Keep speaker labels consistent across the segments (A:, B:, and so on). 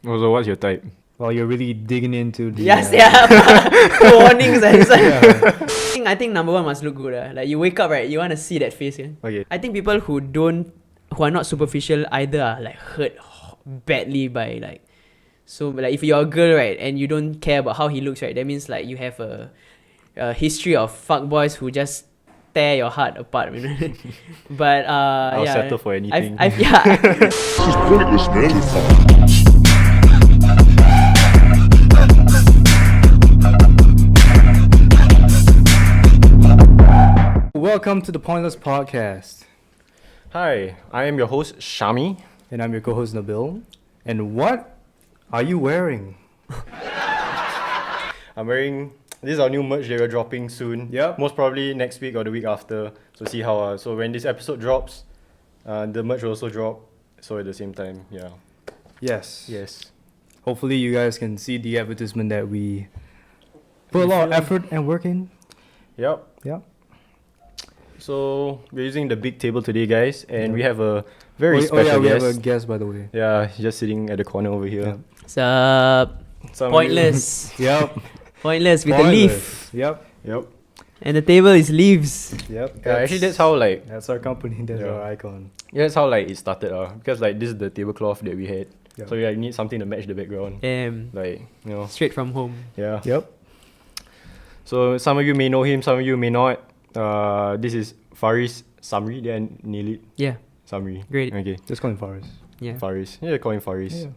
A: Also, what's your type?
B: Well, you're really digging into the...
C: Yes, warnings. I think number one must look good. Like you wake up, right? You want to see that face. Yeah?
A: Okay.
C: I think people who are not superficial either are like hurt badly by like... So like if you're a girl, right, and you don't care about how he looks, right, that means like you have a history of fuckboys who just tear your heart apart. You know? But
A: I'll settle for anything.
D: This is pointless, man.
B: Welcome to the Pointless Podcast.
A: Hi, I am your host, Shami.
B: And I'm your co-host, Nabil. And what are you wearing?
A: I'm wearing... This is our new merch that we're dropping soon.
B: Yep.
A: Most probably next week or the week after. So see how... so when this episode drops, the merch will also drop. So at the same time, yeah.
B: Yes.
A: Yes.
B: Hopefully you guys can see the advertisement that we put a lot of effort and work in.
A: Yep.
B: Yep.
A: So we're using the big table today, guys. And we have a very special guest.
B: We have a guest, by the way.
A: Yeah, he's just sitting at the corner over here.
B: Yep.
C: What's up? Pointless.
B: Yep.
C: Pointless with a leaf.
B: Yep.
A: Yep.
C: And the table is leaves.
B: Yep.
A: Yeah, actually that's how like...
B: That's our company. That's our icon.
A: Yeah, that's how like it started. Because like this is the tablecloth that we had.
B: Yep.
A: So we like, need something to match the background. Like, you know.
C: Straight from home.
A: Yeah.
B: Yep.
A: So some of you may know him, some of you may not. This is Faris Samri. Did I nail it?
C: Yeah.
A: Samri.
C: Great.
A: Okay.
B: Just call him Faris.
C: Yeah.
A: Faris. Yeah, call him Faris.
B: Yeah.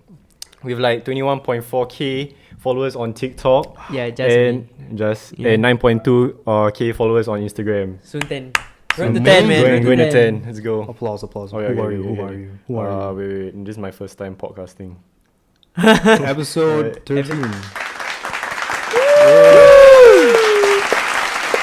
A: We have like 21.4k followers on TikTok.
C: Yeah, just
A: and
C: me.
A: and 9.2 k followers on Instagram.
C: Soon 10.
A: So
C: Road to 10, man.
A: Going to 10. Let's go.
B: Applause.
A: Oh, yeah,
B: Who are
A: okay,
B: you?
A: okay,
B: Who
A: okay.
B: are you? Who are you?
A: Wait. This is my first time podcasting.
B: Episode 13.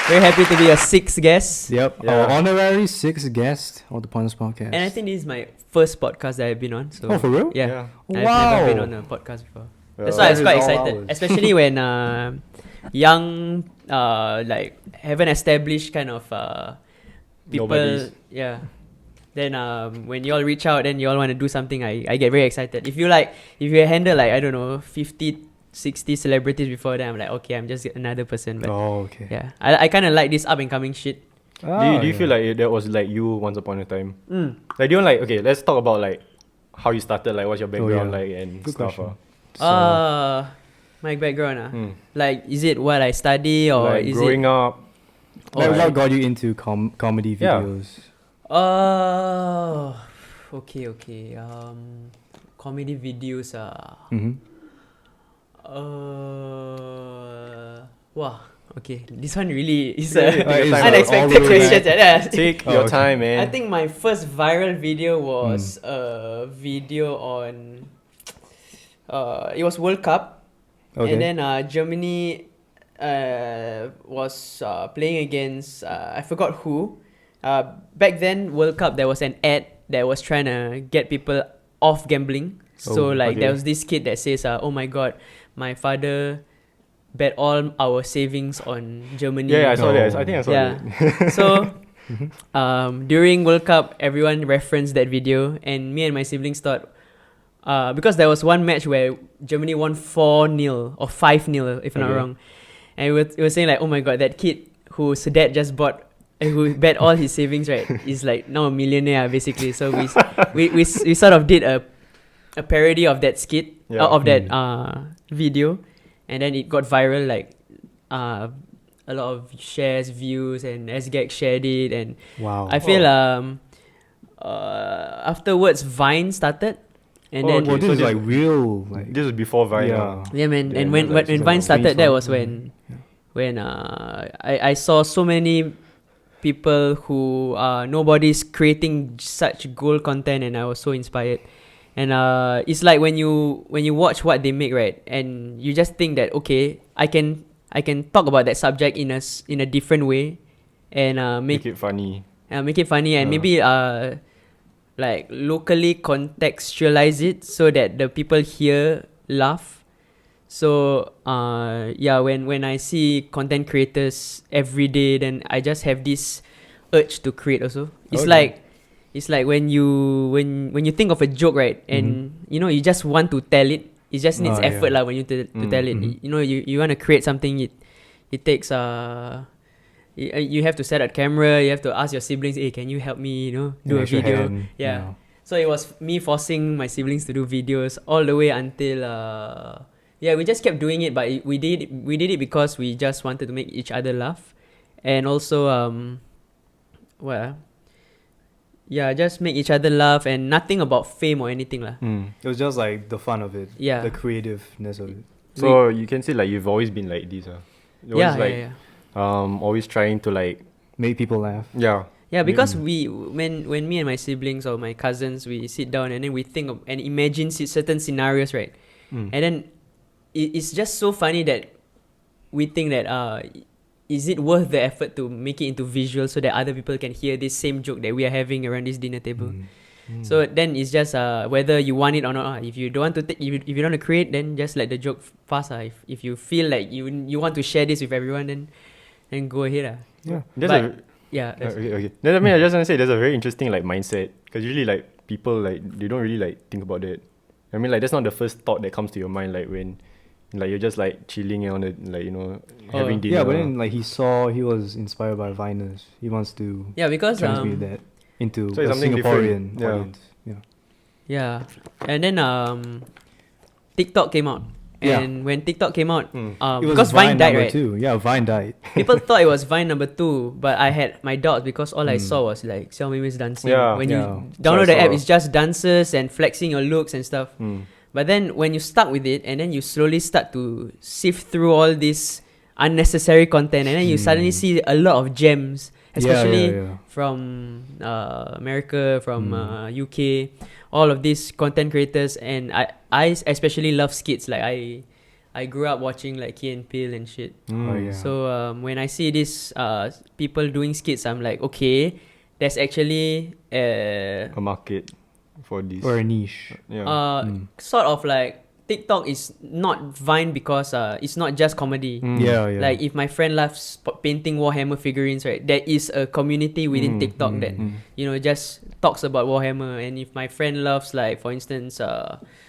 C: Very happy to be a sixth guest.
B: Yep.
A: Yeah.
B: Our honorary sixth guest on the Pointless Podcast.
C: And I think this is my first podcast that I've been on. So
B: Oh, for real?
C: Yeah.
A: Yeah.
C: I've
B: Wow.
C: never been on a podcast before. That's
A: Yeah.
C: why I was
B: That
C: quite
B: is all
C: excited.
B: ours.
C: Especially when young, like haven't established kind of people.
A: Nobodies.
C: Yeah. Then when you all reach out, then you all want to do something. I get very excited. If you handle like I don't know 50, 60 celebrities before, then I'm like okay, I'm just another person. But
B: Oh, okay.
C: yeah, I kind of like this up and coming shit.
B: Ah,
A: Do you feel like that was like you once upon a time? Like, do you like, okay, let's talk about like how you started, like what's your background
B: yeah.
A: like and
B: Good
A: stuff.
B: question.
C: My background like is it what I study or
A: Like
C: is
A: growing
C: it
A: up.
B: Like,
C: Alright.
B: what got you into comedy
A: Yeah.
B: videos?
C: Okay. Comedy videos wow. Okay, this one really is
A: Take your time.
C: unexpected
B: All
C: question.
A: Take
B: Oh,
A: your
B: okay.
A: time, man.
C: I think my first viral video was a video on it was World Cup.
B: Okay.
C: And then Germany was playing against I forgot who. Back then World Cup there was an ad that was trying to get people off gambling. So there was this kid that says oh my god, my father bet all our savings on Germany.
A: Yeah, I saw that. I think I saw that.
C: So during World Cup everyone referenced that video, and me and my siblings thought because there was one match where Germany won 4-0 or 5-0 if I'm not wrong, and we were saying like oh my god, that kid whose dad just bought who bet all his savings right is like now a millionaire basically. So we sort of did a parody of that skit of that video, and then it got viral, like a lot of shares, views, and SGAG shared it, and
B: Wow.
C: I feel afterwards Vine started, and then
B: Well, this is like real. Like,
A: This was before Vine.
B: Yeah.
C: yeah man,
A: Yeah,
C: and when
A: like
C: Vine started, that was
B: Queen's
C: when I saw so many people who nobody's creating such gold content, and I was so inspired. And it's like when you watch what they make, right, and you just think that okay, I can talk about that subject in a different way, and make
A: it funny.
C: and maybe like locally contextualize it so that the people here laugh. So when I see content creators every day, then I just have this urge to create also. It's like when you think of a joke, right, and you know you just want to tell it, it just needs effort lah when you to tell it. You know, you want to create something. It takes you have to set up camera. You have to ask your siblings, hey, can you help me? You know, do a video. Yeah. So it was me forcing my siblings to do videos all the way until we just kept doing it. But we did it because we just wanted to make each other laugh, and also just make each other laugh, and nothing about fame or anything lah.
B: It was just like the fun of it.
C: Yeah.
B: The creativeness of it.
A: So you can say like you've always been like this.
C: Yeah.
A: Always trying to like
B: Make people laugh.
A: Yeah.
C: Yeah, because when me and my siblings or my cousins, we sit down and then we think of and imagine certain scenarios, right? And then it's just so funny that we think that is it worth the effort to make it into visual so that other people can hear this same joke that we are having around this dinner table? So then it's just whether you want it or not. If you don't want to if you don't want to create, then just let the joke pass. If you feel like you want to share this with everyone, then go ahead.
A: Yeah.
C: Okay.
A: I mean, I just want to say there's a very interesting like mindset, because usually like people like they don't really like think about that. I mean, like that's not the first thought that comes to your mind, like when like you're just like chilling on it, like, you know, having dinner.
B: Yeah, but then like he was inspired by Viners. He wants to
C: because
B: transmit that into
A: so
B: a Singaporean
A: different.
B: audience.
C: Yeah. And then TikTok came out. And when TikTok came out, because Vine died, right?
B: Two. Yeah, Vine died.
C: People thought it was Vine number 2, but I had my doubts because all I saw was like Xiaomi Miss dancing. When you download the app, it's just dances and flexing your looks and stuff. But then when you stuck with it, and then you slowly start to sift through all this unnecessary content, and then you suddenly see a lot of gems, especially from America, from UK, all of these content creators. And I especially love skits. Like I grew up watching like Key Peele and shit. So when I see these people doing skits, I'm like, okay, there's actually
A: a market for this,
B: or a niche.
C: Sort of like TikTok is not Vine because it's not just comedy. Like if my friend loves painting Warhammer figurines, right, there is a community within TikTok that you know just talks about Warhammer. And if my friend loves, like, for instance,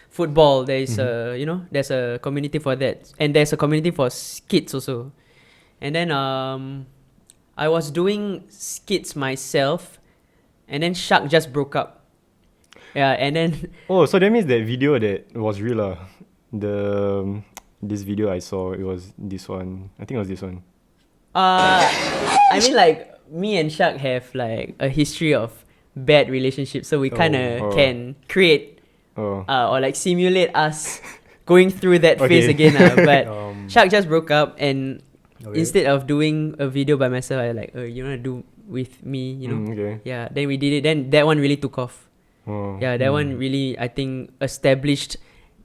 C: football, there is there's a community for that, and there's a community for skits also. And then I was doing skits myself, and then Syak just broke up. Yeah, and then
A: so that means that video that was real this video I saw, it was this one. I think it was this one.
C: I mean, like, me and Syak have like a history of bad relationships, so we kind of can create or like simulate us going through that phase again. But Syak just broke up, and instead of doing a video by myself, I like, you want to do with me, you know? Yeah, then we did it. Then that one really took off. That one really, I think, established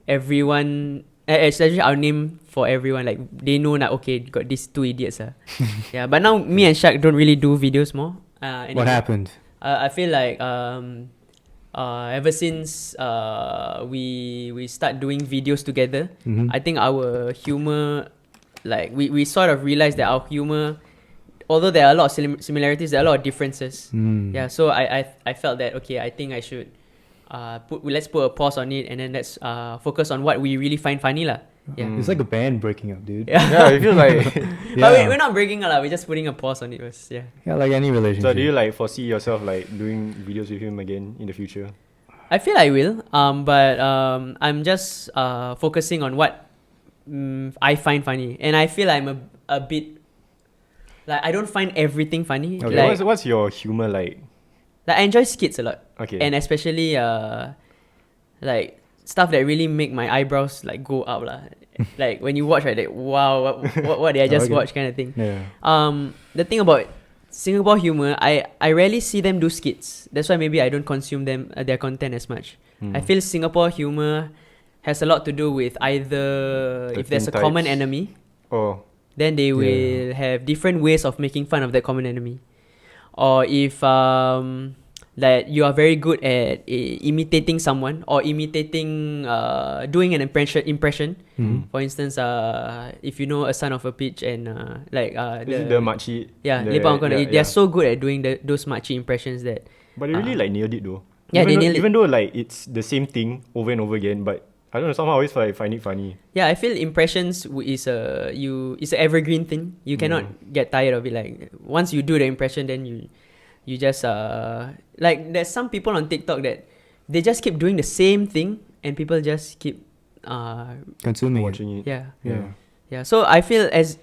C: everyone, established our name for everyone. Like, they know that, okay, got these two idiots. Yeah, but now me and Syak don't really do videos more.
B: What happened?
C: I feel like ever since we start doing videos together, I think our humor, like, we sort of realized that our humor, although there are a lot of similarities, there are a lot of differences. Yeah, so I felt that, okay, I think I should let's put a pause on it, and then let's focus on what we really find funny lah. Yeah,
B: it's like a band breaking up, dude.
A: Yeah, I feel like
C: but we're not breaking up, we're just putting a pause on it first. Yeah,
B: like any relationship.
A: So do you like foresee yourself like doing videos with him again in the future?
C: I feel I will, but I'm just focusing on what I find funny, and I feel I'm a bit like, I don't find everything funny.
A: Okay,
C: like,
A: what's your humor like?
C: Like, I enjoy skits a lot.
A: Okay.
C: And especially like stuff that really make my eyebrows like go up lah. Like when you watch, right, like, wow, what did I just watch, kind of thing. The thing about Singapore humor, I rarely see them do skits. That's why maybe I don't consume their content as much. I feel Singapore humor has a lot to do with either if there's a common enemy, then they will have different ways of making fun of that common enemy. Or if that you are very good at imitating someone, or imitating doing an impression. For instance, if you know A Son of a Peach and
A: the makcik,
C: they're so good at doing those makcik impressions that.
A: But they really like nailed it though.
C: Yeah, they nailed it.
A: Even though like it's the same thing over and over again, but I don't know, somehow I always find it funny.
C: Yeah, I feel impressions is it's an evergreen thing. You cannot get tired of it. Like once you do the impression, then you just like there's some people on TikTok that they just keep doing the same thing, and people just keep
B: Consuming it.
A: Watching it.
C: yeah. So I feel as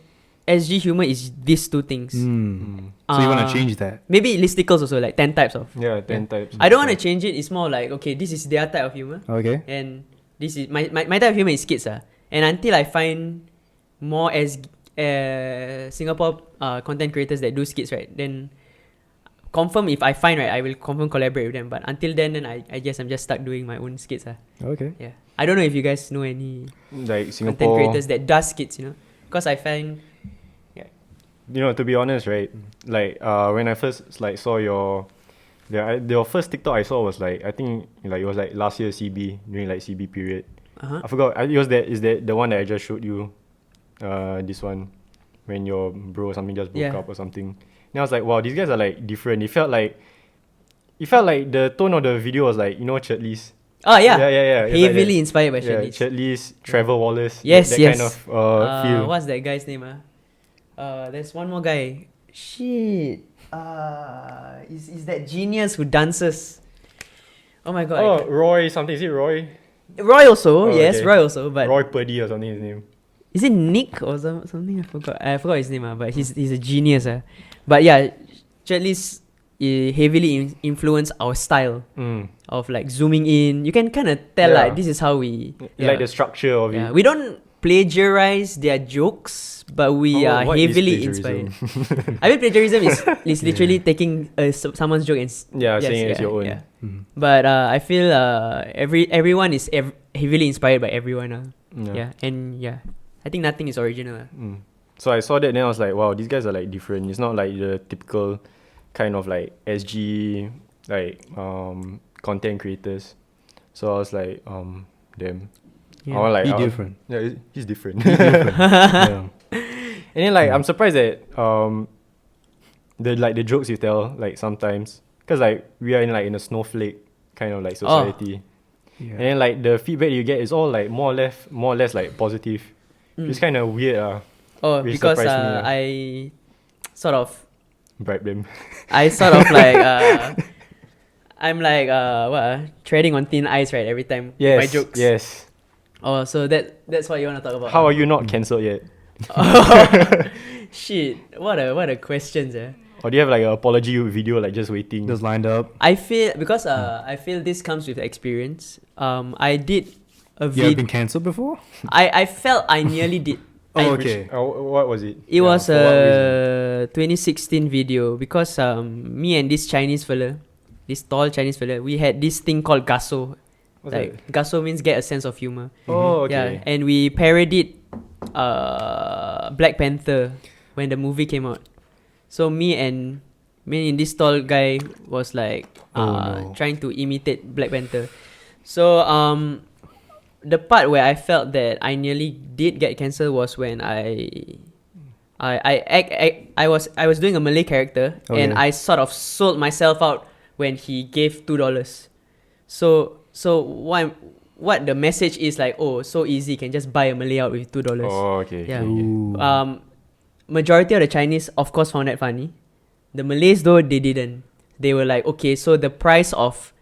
C: SG humor is these two things.
B: So you want to change that?
C: Maybe listicles also, like 10 types of.
A: Yeah, 10 types.
C: I don't want to change it. It's more like, okay, this is their type of humor,
B: Okay.
C: and this is my type of humor is skits. And until I find more as Singapore content creators that do skits, right, then confirm if I find, right, I will confirm collaborate with them. But until then I guess I'm just stuck doing my own skits.
B: Okay.
C: Yeah. I don't know if you guys know any
A: Like
C: content
A: Singapore,
C: creators that does skits, because I find
A: to be honest, right? Like when I first like saw your first TikTok I saw was like, I think like it was like last year CB, during like CB period. I forgot. Is that the one that I just showed you? This one, when your bro or something just broke up or something. And I was like, wow, these guys are like different. It felt like the tone of the video was like, Cherdleys.
C: Oh yeah.
A: Yeah. It's
C: Heavily
A: like
C: inspired by
A: that.
C: Cherdleys.
A: Cherdleys, Trevor Wallace.
C: Yes,
A: that
C: yes.
A: kind of feel.
C: What's that guy's name? There's one more guy. Shit. Is that genius who dances? Oh my god.
A: Oh, Roy something. Is it Roy?
C: Roy also.
A: Oh,
C: yes,
A: okay.
C: Roy also. But
A: Roy Purdy or something his name.
C: is it Nick or something? I forgot his name. But he's a genius. But yeah, Cherdleys heavily influence our style of like zooming in. You can kind of tell like this is how we
A: like the structure of it.
C: We don't plagiarize their jokes, but we are
A: what is
C: heavily
A: plagiarism?
C: inspired. I mean, plagiarism is literally taking someone's joke and
A: saying it's your own.
C: Yeah. But I feel everyone is heavily inspired by everyone. I think nothing is original.
A: So I saw that, then I was like, wow, these guys are like different. It's not like the typical kind of like SG like content creators. So I was like, damn.
C: Yeah.
A: I was like,
B: Be different.
A: Yeah, he's different.
B: Yeah.
A: And then like I'm surprised that the jokes you tell like sometimes, because like we are in a snowflake kind of like society.
B: Yeah.
A: And then like the feedback you get is all like more or less like positive. It's kind of weird. Which
C: Because
A: surprised me,
C: I sort of
A: bribe them.
C: I sort of like I'm like treading on thin ice, right, every time with my jokes.
A: Yes.
C: Oh, so that's what you want to talk about.
A: How are you not cancelled yet?
C: Shit, what a questions.
A: Or do you have like an apology video like just waiting?
B: Just lined up.
C: I feel because I feel this comes with experience. I did a
B: You have
C: video.
B: been cancelled before?
C: I felt I nearly did.
B: Oh, okay.
A: What was it?
C: It was
A: for what reason?
C: a 2016 video because me and this Chinese fella, this tall Chinese fella, we had this thing called gasso.
A: What's
C: Like gasso means get a sense of humor.
A: Oh, okay.
C: Yeah, and we parodied Black Panther when the movie came out. So me and this tall guy was like trying to imitate Black Panther. So the part where I felt that I nearly did get cancelled was when I was doing a Malay character and I sort of sold myself out when he gave $2. So what the message is like, oh, so easy, can just buy a Malay out with $2.
A: Oh, okay.
C: Yeah.
B: Ooh.
C: Majority of the Chinese of course found that funny. The Malays though, they didn't. They were like, okay, so the price of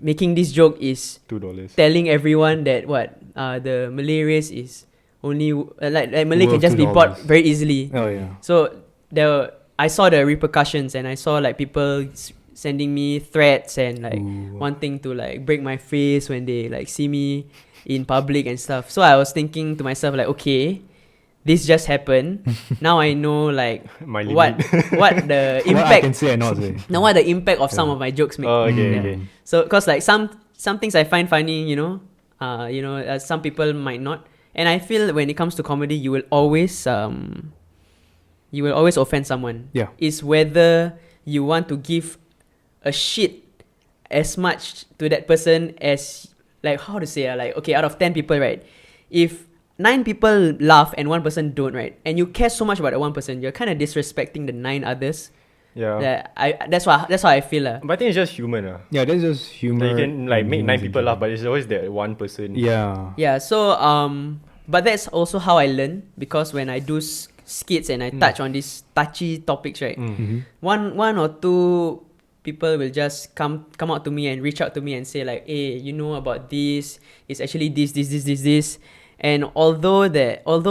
C: making this joke is
A: $2.
C: telling everyone that the Malay race is only like Malay can
B: Worth
C: just be
B: $2.
C: bought very easily.
B: Oh, yeah.
C: So I saw the repercussions and I saw like people sending me threats and like wanting to like break my face when they like see me in public and stuff. So I was thinking to myself like, okay, this just happened. Now I know like
A: My
C: what
A: limit.
C: what the
B: What I can
C: impact.
B: say and not say.
C: Now what the impact of some of my jokes make.
A: Oh, okay,
C: Yeah.
A: okay.
C: So cause like some things I find funny, some people might not. And I feel when it comes to comedy, you will always offend someone.
B: Yeah.
C: It's whether you want to give a shit as much to that person as like how to say like okay, out of 10 people, right? If 9 people laugh and 1 person don't, right? And you care so much about that 1 person, you're kind of disrespecting the 9 others.
A: Yeah.
C: That's what I feel lah.
A: But I think it's just human.
B: Yeah, that's just humor.
A: Like you can like make 9
B: and
A: people
B: humor.
A: laugh, but it's always that one person.
B: Yeah.
C: Yeah, so but that's also how I learn, because when I do skits and I touch on these touchy topics, right?
B: Mhm.
C: One or two people will just come out to me and reach out to me and say like, hey, you know about this, it's actually this. And although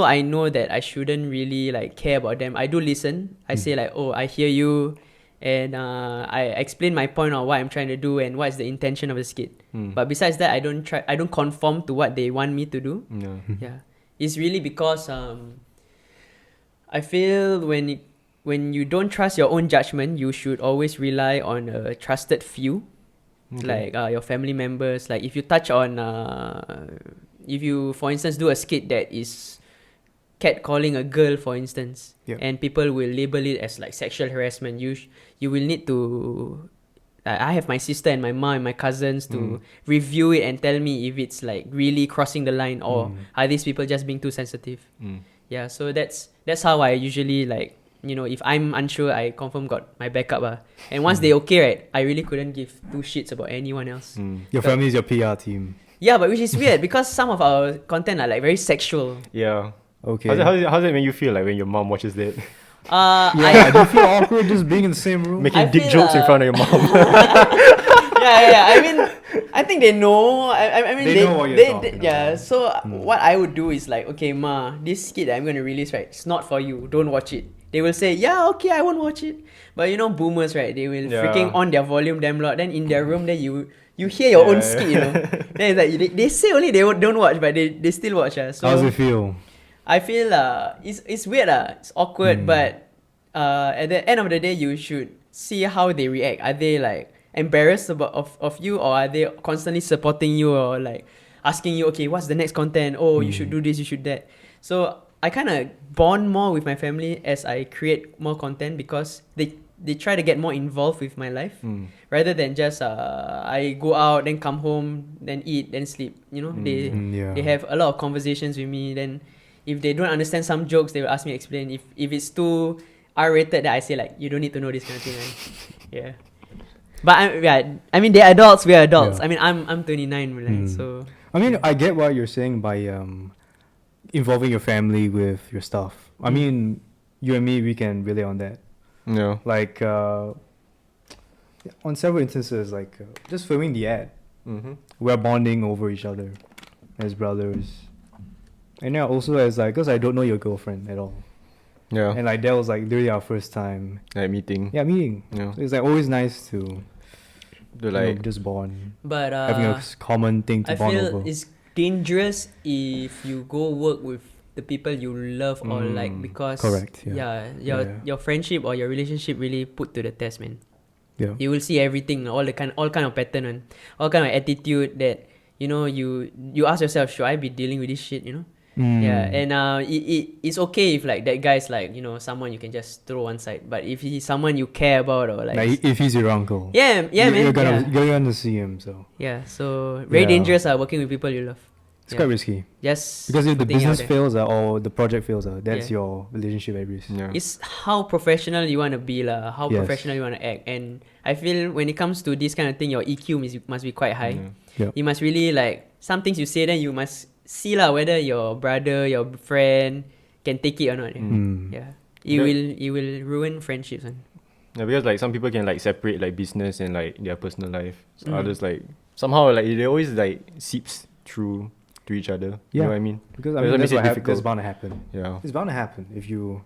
C: I know that I shouldn't really like care about them, I do listen. I say like, oh, I hear you, and I explain my point on what I'm trying to do and what is the intention of the skit. But besides that, I don't conform to what they want me to do.
A: Yeah.
C: Yeah, it's really because I feel when you don't trust your own judgment, you should always rely on a trusted few, like your family members. Like if you touch on if you, for instance, do a skit that is catcalling a girl, for instance, and people will label it as like sexual harassment, you will need to I have my sister and my mom and my cousins to review it and tell me if it's like really crossing the line, or are these people just being too sensitive. Yeah, so that's how I usually like, you know, if I'm unsure, I confirm got my backup. And once they okay, right, I really couldn't give two shits about anyone else.
B: Your family is your PR team.
C: Yeah, but which is weird because some of our content are like very sexual.
A: Yeah.
B: Okay.
A: How does it make you feel like when your mom watches that?
B: Yeah, do you feel awkward just being in the same room?
A: Making dick jokes in front of your mom.
C: yeah. I mean, I think they know. I mean,
B: They know what you're talking
C: yeah.
B: about.
C: So what I would do is like, okay, ma, this skit that I'm gonna release, right? It's not for you. Don't watch it. They will say, yeah, okay, I won't watch it. But you know, boomers, right? They will freaking on their volume damn loud. Then in their room, then you hear your own skit, you know. Then it's like they say only they don't watch, but they still watch. So
B: how does it feel?
C: I feel it's weird. It's awkward, but at the end of the day, you should see how they react. Are they like embarrassed of you, or are they constantly supporting you, or like asking you, okay, what's the next content? Oh, you should do this, you should that. So I kind of bond more with my family as I create more content, because they try to get more involved with my life rather than just I go out, then come home, then eat, then sleep. You know, they have a lot of conversations with me. Then if they don't understand some jokes, they will ask me to explain. If it's too R-rated, that I say like, you don't need to know this kind of thing, man. Yeah. But I mean, they're adults. We're adults.
B: Yeah.
C: I mean, I'm 29, man, so.
B: I mean, I get what you're saying by involving your family with your stuff. I mean, you and me, we can relate on that.
A: Yeah.
B: Like on several instances, like just filming the ad, we're bonding over each other as brothers. And yeah, also as like, because I don't know your girlfriend at all.
A: Yeah.
B: And like that was like really our first time.
A: Like meeting.
B: Yeah, meeting.
A: Yeah.
B: So it's like always nice to
A: like
B: just bond.
C: But
B: having a common thing to
C: I
B: bond
C: feel
B: over.
C: it's dangerous if you go work with the people you love or like, because
B: correct.
C: your friendship or your relationship really put to the test, man.
B: Yeah.
C: You will see everything, all kind of pattern, all kind of attitude that, you know, you ask yourself, should I be dealing with this shit, you know? Yeah, and it's okay if like that guy's like, you know, someone you can just throw one side, but if he's someone you care about, or like
B: if he's your uncle,
C: man,
B: you're gonna see him. So
C: so very dangerous working with people you love.
B: it's quite risky.
C: Just
B: Because if the
C: putting it out
B: business
C: there.
B: fails or the project fails, that's your relationship at risk.
A: Yeah.
C: It's how professional you want to be, how
B: Yes.
C: professional you want to act. And I feel when it comes to this kind of thing, your EQ must be quite high.
B: Yeah.
C: You must really like, some things you say, then you must see whether your brother, your friend can take it or not. Yeah. It will ruin friendships.
A: Yeah, because like some people can like separate like business and like their personal life. So others like somehow like they always like seeps through to each other. You know what I mean?
B: Because
A: That makes it
B: that's
A: difficult.
B: bound to happen.
A: Yeah.
B: It's bound to happen if you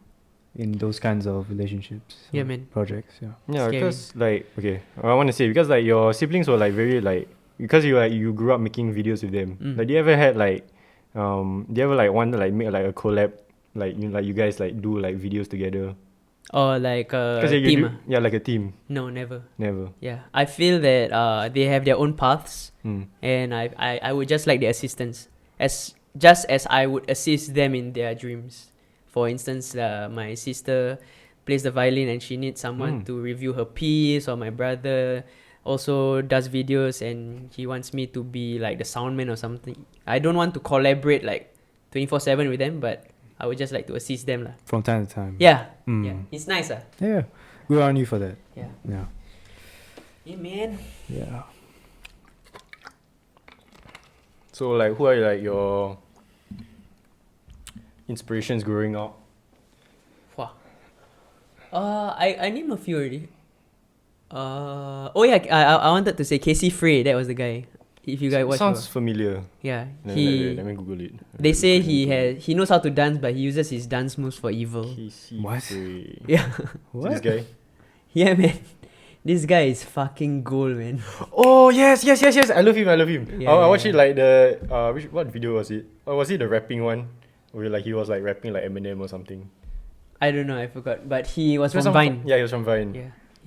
B: in those kinds of relationships.
C: Yeah,
B: or
C: man.
B: Projects. Yeah.
A: Yeah,
C: Scary.
A: because like I want to say, because like your siblings were like very like, because you grew up making videos with them. Like, do you ever had like do you ever like want to like make like a collab, like you guys like do like videos together?
C: Or like a
A: 'Cause you
C: team.
A: do, like a team.
C: No, never.
A: Never.
C: Yeah. I feel that they have their own paths,
A: Mm.
C: and I would just like their assistance, just as I would assist them in their dreams. For instance, my sister plays the violin and she needs someone to review her piece, or my brother also does videos and he wants me to be like the soundman or something. I don't want to collaborate like 24/7 with them, but I would just like to assist them.
B: From time to time.
C: Yeah.
B: Mm.
C: Yeah. It's nice.
B: Yeah. Good on you for that.
C: Yeah.
B: Yeah.
C: Yeah, man.
B: Yeah.
A: So like, who are like your inspirations growing up?
C: Wow. I named a few already. Oh yeah, I wanted to say Casey Fray. That was the guy. If you guys watch,
A: Sounds familiar.
C: yeah,
A: Let
C: he.
A: me Google it.
C: They say he knows how to dance, but he uses his dance moves for evil.
A: Casey
B: What?
A: Fray.
C: Yeah,
A: So this guy.
C: yeah, man. This guy is fucking gold, man.
A: Oh yes. I love him.
C: Yeah,
A: I watched
C: yeah.
A: it like the what video was it? Or was it the rapping one? Where like he was like rapping like Eminem or something.
C: I don't know, I forgot. But he was
A: He was
C: from Vine.
A: Yeah, he was from Vine.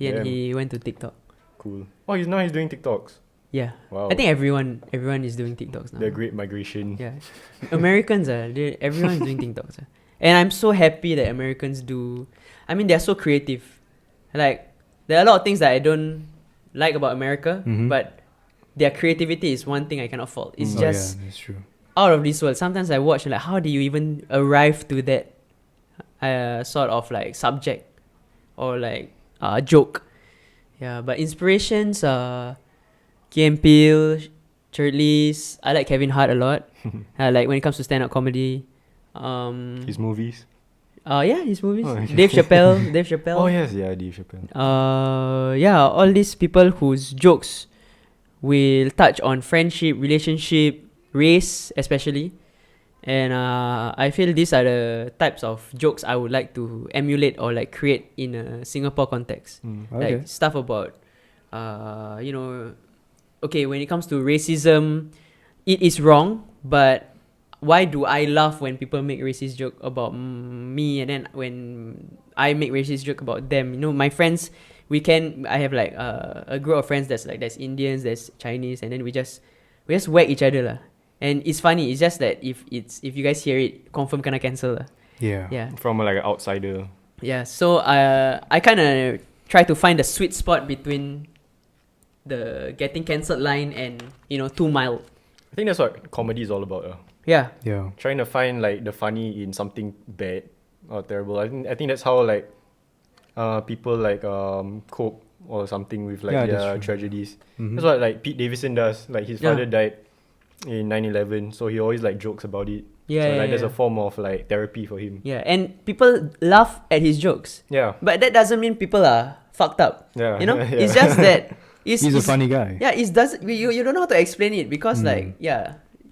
C: Yeah, and
A: Damn.
C: he went to TikTok.
A: Cool. Oh, he's doing TikToks.
C: Yeah,
A: Wow.
C: I think everyone is doing TikToks now.
A: The Great Migration.
C: Yeah, Americans everyone's doing TikToks. And I'm so happy that Americans do. I mean, they're so creative. Like there are a lot of things that I don't like about America,
B: Mhm.
C: but their creativity is one thing I cannot fault. It's
B: Oh,
C: just
B: yeah, that's true.
C: out of this world. Sometimes I watch like, how do you even arrive to that sort of like subject or like joke? Yeah, but inspirations Key Peele, Cherdleys. I like Kevin Hart a lot. Like when it comes to stand-up comedy.
A: His movies.
C: Yeah, his movies.
A: Oh, okay.
C: Dave Chappelle.
A: Oh yes, yeah, Dave Chappelle.
C: Yeah, all these people whose jokes will touch on friendship, relationship, race, especially. And I feel these are the types of jokes I would like to emulate or like create in a Singapore context.
B: Okay.
C: Like stuff about, okay, when it comes to racism, it is wrong, but why do I laugh when people make racist joke about me, and then when I make racist joke about them? You know, my friends, I have like a group of friends there's Indians, there's Chinese, and then we just whack each other lah. And it's funny. It's just that if you guys hear it, confirm kena cancel lah.
B: Yeah.
C: Yeah.
A: From like an outsider.
C: Yeah. So I kind of try to find the sweet spot between the getting cancelled line and too mild.
A: I think that's what comedy is all about.
C: Yeah.
B: Yeah.
A: Trying to find like the funny in something bad or terrible. I think that's how like people like cope or something with like
B: Yeah,
A: their
B: that's true.
A: tragedies.
B: Mhm.
A: That's what like Pete Davidson does. Like his
C: Yeah.
A: father died in 9/11, so he always like jokes about it.
C: Yeah.
A: So
C: yeah,
A: like there's
C: yeah.
A: a form of like therapy for him.
C: Yeah, and people laugh at his jokes,
A: Yeah.
C: but that doesn't mean people are fucked up.
A: Yeah.
C: You know,
A: Yeah.
C: it's just that
B: He's a funny guy.
C: Yeah, you don't know how to explain it because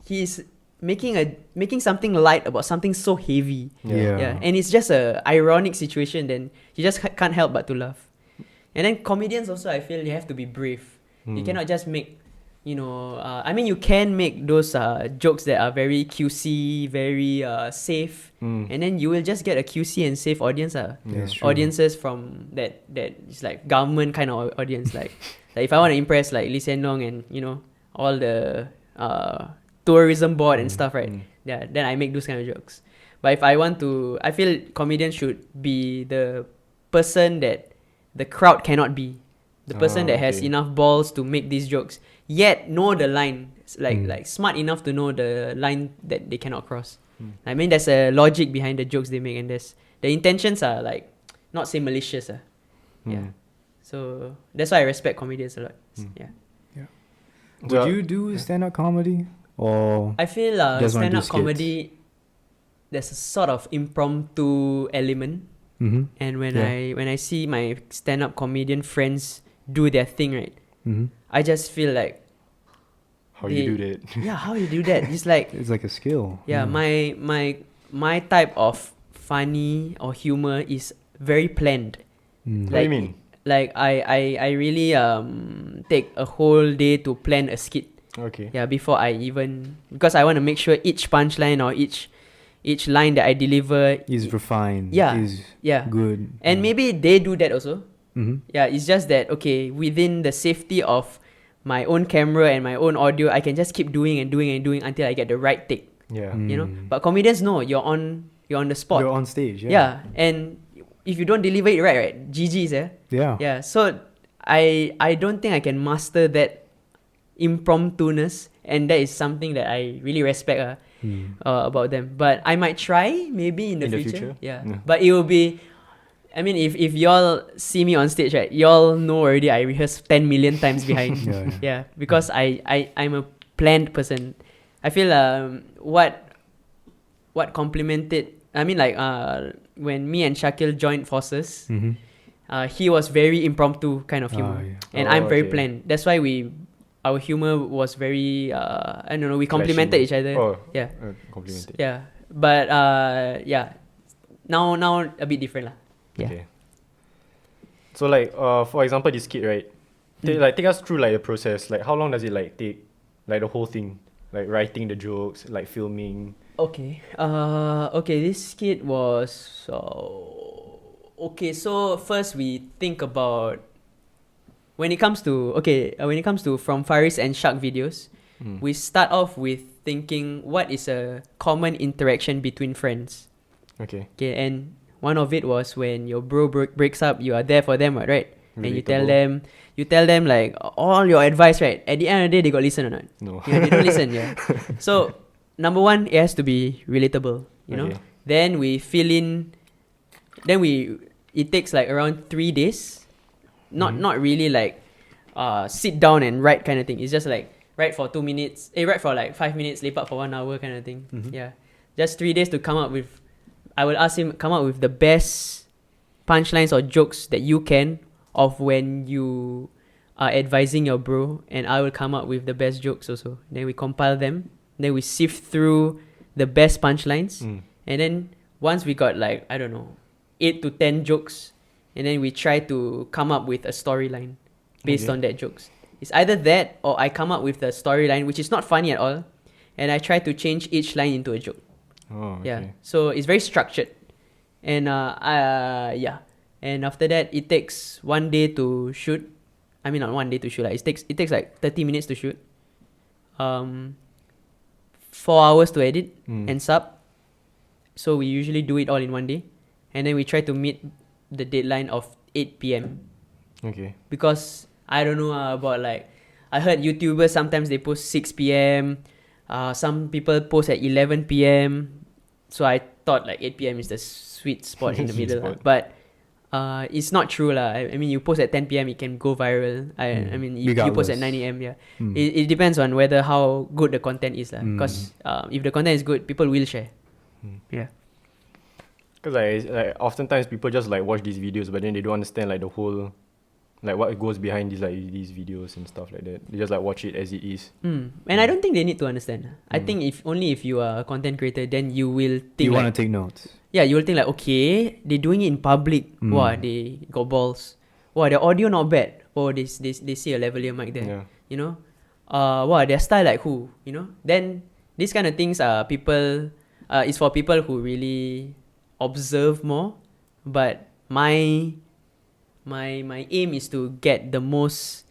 C: he's making something light about something so heavy.
B: Yeah.
C: Yeah, and it's just a ironic situation. Then you just can't help but to laugh. And then comedians also, I feel you have to be brave. You cannot just make, I mean, you can make those jokes that are very QC, very safe, and then you will just get a QC and safe audience.
B: That's true.
C: Audiences from that is like government kind of audience. like if I want to impress like Lee Hsien Loong and all the tourism board and stuff, right? Yeah, then I make those kind of jokes. But if I want to, I feel comedians should be the person that the crowd cannot be. The person that has
A: okay.
C: enough balls to make these jokes, yet know the line, like smart enough to know the line that they cannot cross. I mean, there's a logic behind the jokes they make, and the intentions are like not say malicious. Yeah. So that's why I respect comedians a lot. Yeah.
B: Would you do stand-up comedy or?
C: I feel
B: Just wanna do
C: stand-up
B: skits.
C: comedy, there's a sort of impromptu element,
B: Mm-hmm.
C: and when
B: Yeah.
C: I see my stand-up comedian friends do their thing, right,
B: Mm-hmm.
C: I just feel like,
A: How you do that?
C: yeah, how you do that? It's like,
B: It's like a skill.
C: yeah, my type of funny or humor is very planned.
B: Mm.
A: What do you mean?
C: Like I really take a whole day to plan a skit.
A: Okay.
C: Yeah, before I even, because I want to make sure each punchline or each line that I deliver
B: Is refined.
C: Yeah.
B: Is
C: yeah.
B: good.
C: And maybe they do that also.
B: Mm-hmm.
C: Yeah, it's just that, okay, within the safety of my own camera and my own audio, I can just keep doing until I get the right take.
A: Yeah.
C: You know? But comedians know you're on the spot.
B: You're on stage.
C: Yeah, and if you don't deliver it right, GG's,
B: Yeah.
C: Yeah, so I don't think I can master that impromptu-ness, and that is something that I really respect about them. But I might try maybe in the future. Yeah.
A: Yeah.
C: But it will be I mean, if y'all see me on stage, right, y'all know already I rehearse 10 million times behind. Yeah, because I'm a planned person. I feel what complemented, I mean, like when me and Shakil joined forces, he was very impromptu kind of humor, and I'm very planned. That's why our humor was very I don't know, we complemented each other. Yeah,
A: complemented.
C: yeah, but yeah, now a bit different lah. Yeah.
A: Okay. So like for example, this skit, right? Take us through like the process. Like how long does it like take? Like the whole thing, like writing the jokes, like filming.
C: Okay. Okay. This skit was okay. So first we think about when it comes to from Faris and Syak videos, we start off with thinking what is a common interaction between friends.
A: Okay.
C: Okay, and one of it was when your bro breaks up, you are there for them, right? And you tell them like all your advice, right? At the end of the day, they got listen or not?
A: No.
C: Yeah, they don't listen. Yeah. So number one, it has to be relatable. You know. Then we fill in. It takes like around 3 days. Not really like sit down and write kind of thing. It's just like write for 2 minutes. Write for like 5 minutes, lepak for 1 hour kind of thing. Yeah. Just 3 days to come up with. I will ask him come up with the best punchlines or jokes that you can of when you are advising your bro, and I will come up with the best jokes also. Then we compile them. Then we sift through the best punchlines, and then once we got like, I don't know, 8 to 10 jokes, and then we try to come up with a storyline based on that jokes. It's either that or I come up with a storyline which is not funny at all, and I try to change each line into a joke.
A: Oh, okay.
C: Yeah. So it's very structured, and yeah. And after that, it takes 1 day to shoot. I mean, not 1 day to shoot. Like, it takes like 30 minutes to shoot. 4 hours to edit and sub. So we usually do it all in 1 day, and then we try to meet the deadline of 8 p.m.
A: Okay.
C: Because I don't know about like, I heard YouTubers sometimes they post 6 p.m. Some people post at 11 p.m. So I thought like 8 p.m. is the sweet spot in the middle. But it's not true lah. I mean, you post at 10 p.m. it can go viral. I mean, you post at 9 a.m. Yeah. It depends on whether how good the content is lah. Because if the content is good, people will share. Yeah.
A: Because like oftentimes people just like watch these videos, but then they don't understand like the whole, like what goes behind these videos and stuff like that. They just like watch it as it is.
C: And I don't think they need to understand. I think if you are a content creator, then you will think
B: you want to take notes.
C: Yeah, you will think like, okay, they're doing it in public. Wow, they got balls. Wow, their audio not bad. Oh, they see a lavalier mic there.
A: Yeah.
C: You know? Wow, their style like who? You know? Then these kind of things are people. It's for people who really observe more. But my aim is to get the most.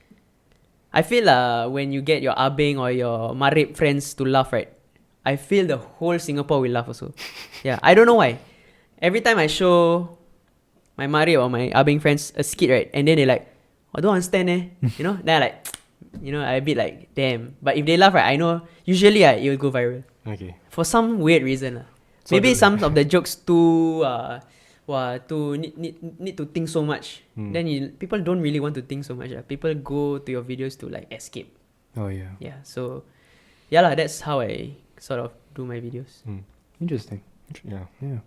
C: I feel when you get your abeng or your marip friends to laugh, right? I feel the whole Singapore will laugh also. Yeah, I don't know why. Every time I show my marip or my abeng friends a skit, right, and then they like, I don't understand you know. Then I like, you know, I a bit like, damn. But if they laugh, right, I know usually it will go viral.
A: Okay.
C: For some weird reason
A: So
C: maybe some of the jokes too need to think so much. Then people don't really want to think so much. People go to your videos to like escape.
B: Oh yeah.
C: Yeah. So yeah lah, that's how I sort of do my videos.
B: Interesting.
A: Yeah.
B: Yeah.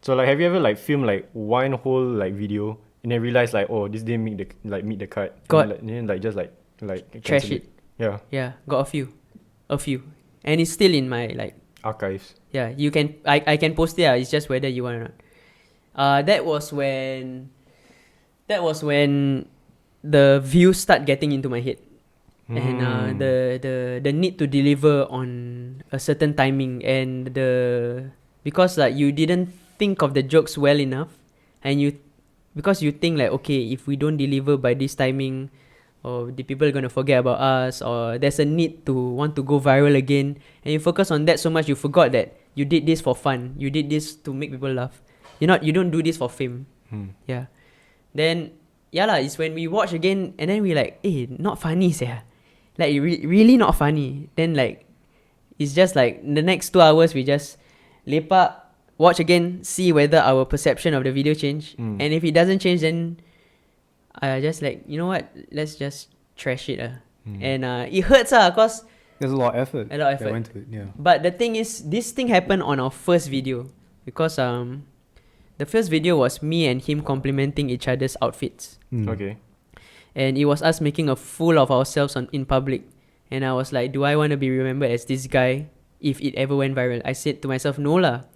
A: So like, have you ever like filmed like one whole like video and then realized like, oh, this didn't meet the cut?
C: Got.
A: And then like just like
C: Trash
A: cancel
C: it.
A: Yeah.
C: Yeah, got a few, and it's still in my like
A: archives.
C: Yeah, you can I can post it. It's just whether you want or not. That was when the views start getting into my head, and the need to deliver on a certain timing, and because like you didn't think of the jokes well enough, and because you think like, okay, if we don't deliver by this timing, or the people are gonna forget about us, or there's a need to want to go viral again, and you focus on that so much you forgot that you did this for fun, you did this to make people laugh. You don't do this for fame. Yeah. Then yeah lah, it's when we watch again and then we like, not funny sia. Like really not funny. Then like it's just like the next 2 hours we just lepak, watch again, see whether our perception of the video change. And if it doesn't change, then I just like, you know what? Let's just trash it. And it hurts cause
B: There's a lot of effort.
C: A lot of
B: that
C: effort.
B: went to it, yeah.
C: But the thing is, this thing happened on our first video because the first video was me and him complimenting each other's outfits,
A: Okay.
C: and it was us making a fool of ourselves in public. And I was like, do I want to be remembered as this guy if it ever went viral? I said to myself, no lah.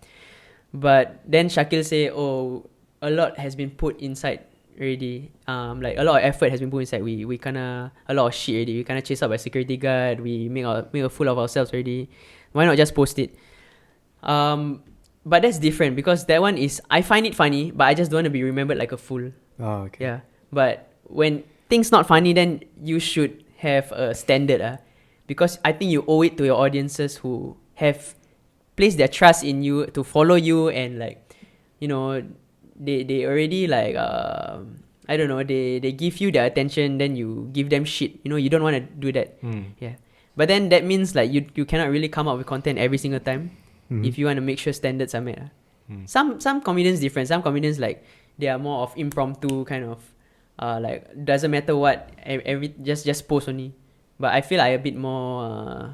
C: But then Shakil say, oh, a lot has been put inside already. Like a lot of effort has been put inside. We kinda a lot of shit already. We kinda chased out by security guard. We make a fool of ourselves already. Why not just post it? But that's different because that one is I find it funny, but I just don't want to be remembered like a fool.
B: Oh, okay.
C: Yeah. But when things not funny, then you should have a standard. Because I think you owe it to your audiences who have placed their trust in you to follow you, and like, you know, they already like I don't know, they give you their attention, then you give them shit. You know, you don't want to do that. Yeah. But then that means like you cannot really come up with content every single time if you want to make sure standards are met. Some comedians different. Some comedians like they are more of impromptu kind of like doesn't matter what, every just post only. But I feel like a bit more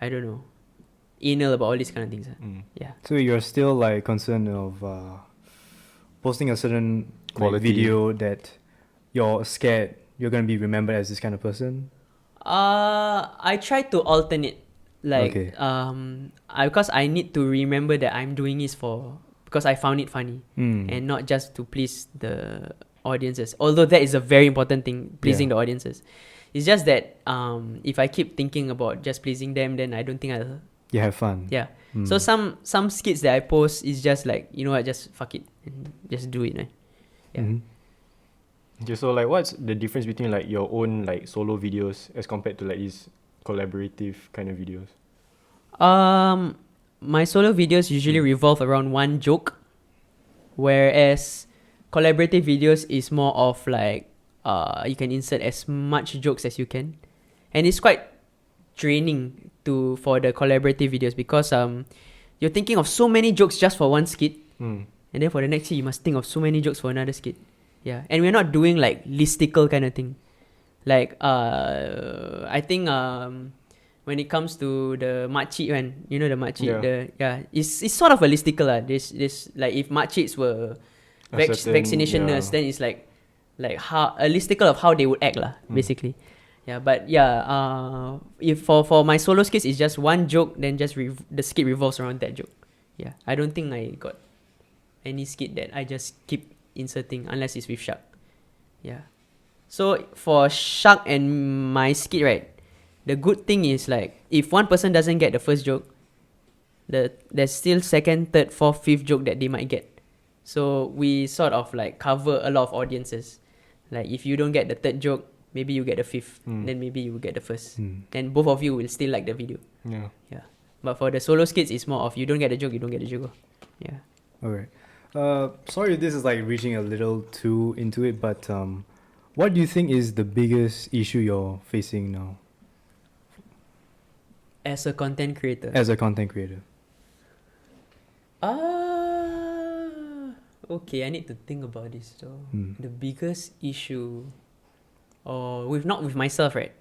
C: I don't know, anal about all these kind of things. Yeah.
B: So you're still like concerned of posting a certain
A: Quality.
B: video that you're scared you're gonna be remembered as this kind of person?
C: I try to alternate. Like
B: Okay.
C: because I need to remember that I'm doing this because I found it funny and not just to please the audiences. Although that is a very important thing, pleasing the audiences. It's just that if I keep thinking about just pleasing them, then I don't think I'll.
B: You have fun.
C: Yeah. So some skits that I post is just like, you know what, just fuck it and just do it. Yeah.
A: Okay, so like what's the difference between like your own like solo videos as compared to like these collaborative kind of videos?
C: My solo videos usually revolve around one joke, whereas collaborative videos is more of like you can insert as much jokes as you can, and it's quite draining for the collaborative videos because you're thinking of so many jokes just for one skit, and then for the next skit you must think of so many jokes for another skit. Yeah, and we're not doing like listicle kind of thing. Like I think when it comes to the makcik one, you know the makcik, it's sort of a listicle lah. This like if makciks were vaccination nurse, then it's like how a listicle of how they would act lah, basically. Yeah, but yeah, if for my solo skits, it's just one joke, then just the skit revolves around that joke. Yeah, I don't think I got any skit that I just keep inserting unless it's with Syak. Yeah. So for Syak and my skit, right, the good thing is like if one person doesn't get the first joke, there's still second, third, fourth, fifth joke that they might get. So we sort of like cover a lot of audiences. Like if you don't get the third joke, maybe you get the fifth, then maybe you get the first. Then both of you will still like the video.
A: Yeah.
C: Yeah. But for the solo skits, it's more of you don't get the joke, you don't get the joke. Yeah.
B: Alright. Sorry if this is like reaching a little too into it, but what do you think is the biggest issue you're facing now
C: As a content creator.
B: as a content creator?
C: Okay, I need to think about this though. The biggest issue, or not with myself, right?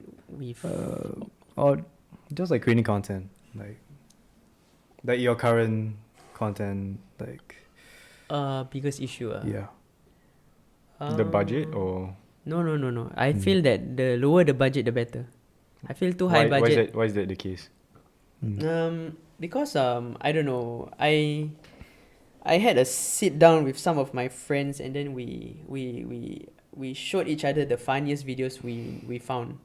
B: Or just like creating content, like your current content, like
C: biggest issue.
B: yeah.
A: The budget or
C: No. I feel that the lower the budget, the better. I feel too high budget.
A: Why is that the case?
C: Because I don't know. I had a sit down with some of my friends, and then we showed each other the funniest videos we found.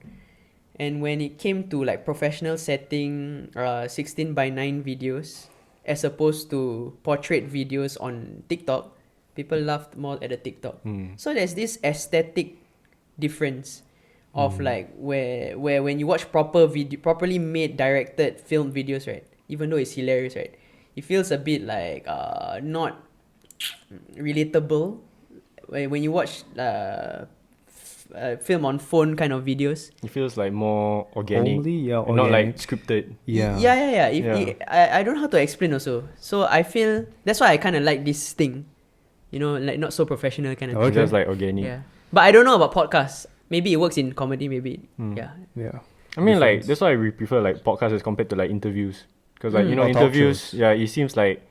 C: And when it came to like professional setting, 16:9 videos, as opposed to portrait videos on TikTok, people laughed more at the TikTok. So there's this aesthetic difference of like where when you watch properly made, directed, filmed videos, right? Even though it's hilarious, right? It feels a bit like not relatable. When you watch film on phone kind of videos.
A: It feels like more organic,
B: Homely, yeah,
A: not like
B: organic.
A: scripted.
B: Yeah.
C: Yeah.
A: Yeah.
C: I don't know how to explain also. So I feel that's why I kind of like this thing, like not so professional kind of
A: It's
C: thing.
A: just like organic.
C: Yeah, but I don't know about podcasts. Maybe it works in comedy. Maybe yeah.
B: Yeah.
A: I mean, like
B: Difference.
A: that's why we prefer like podcasts as compared to like interviews, because like
B: Or talk
A: interviews,
B: shows.
A: yeah, it seems like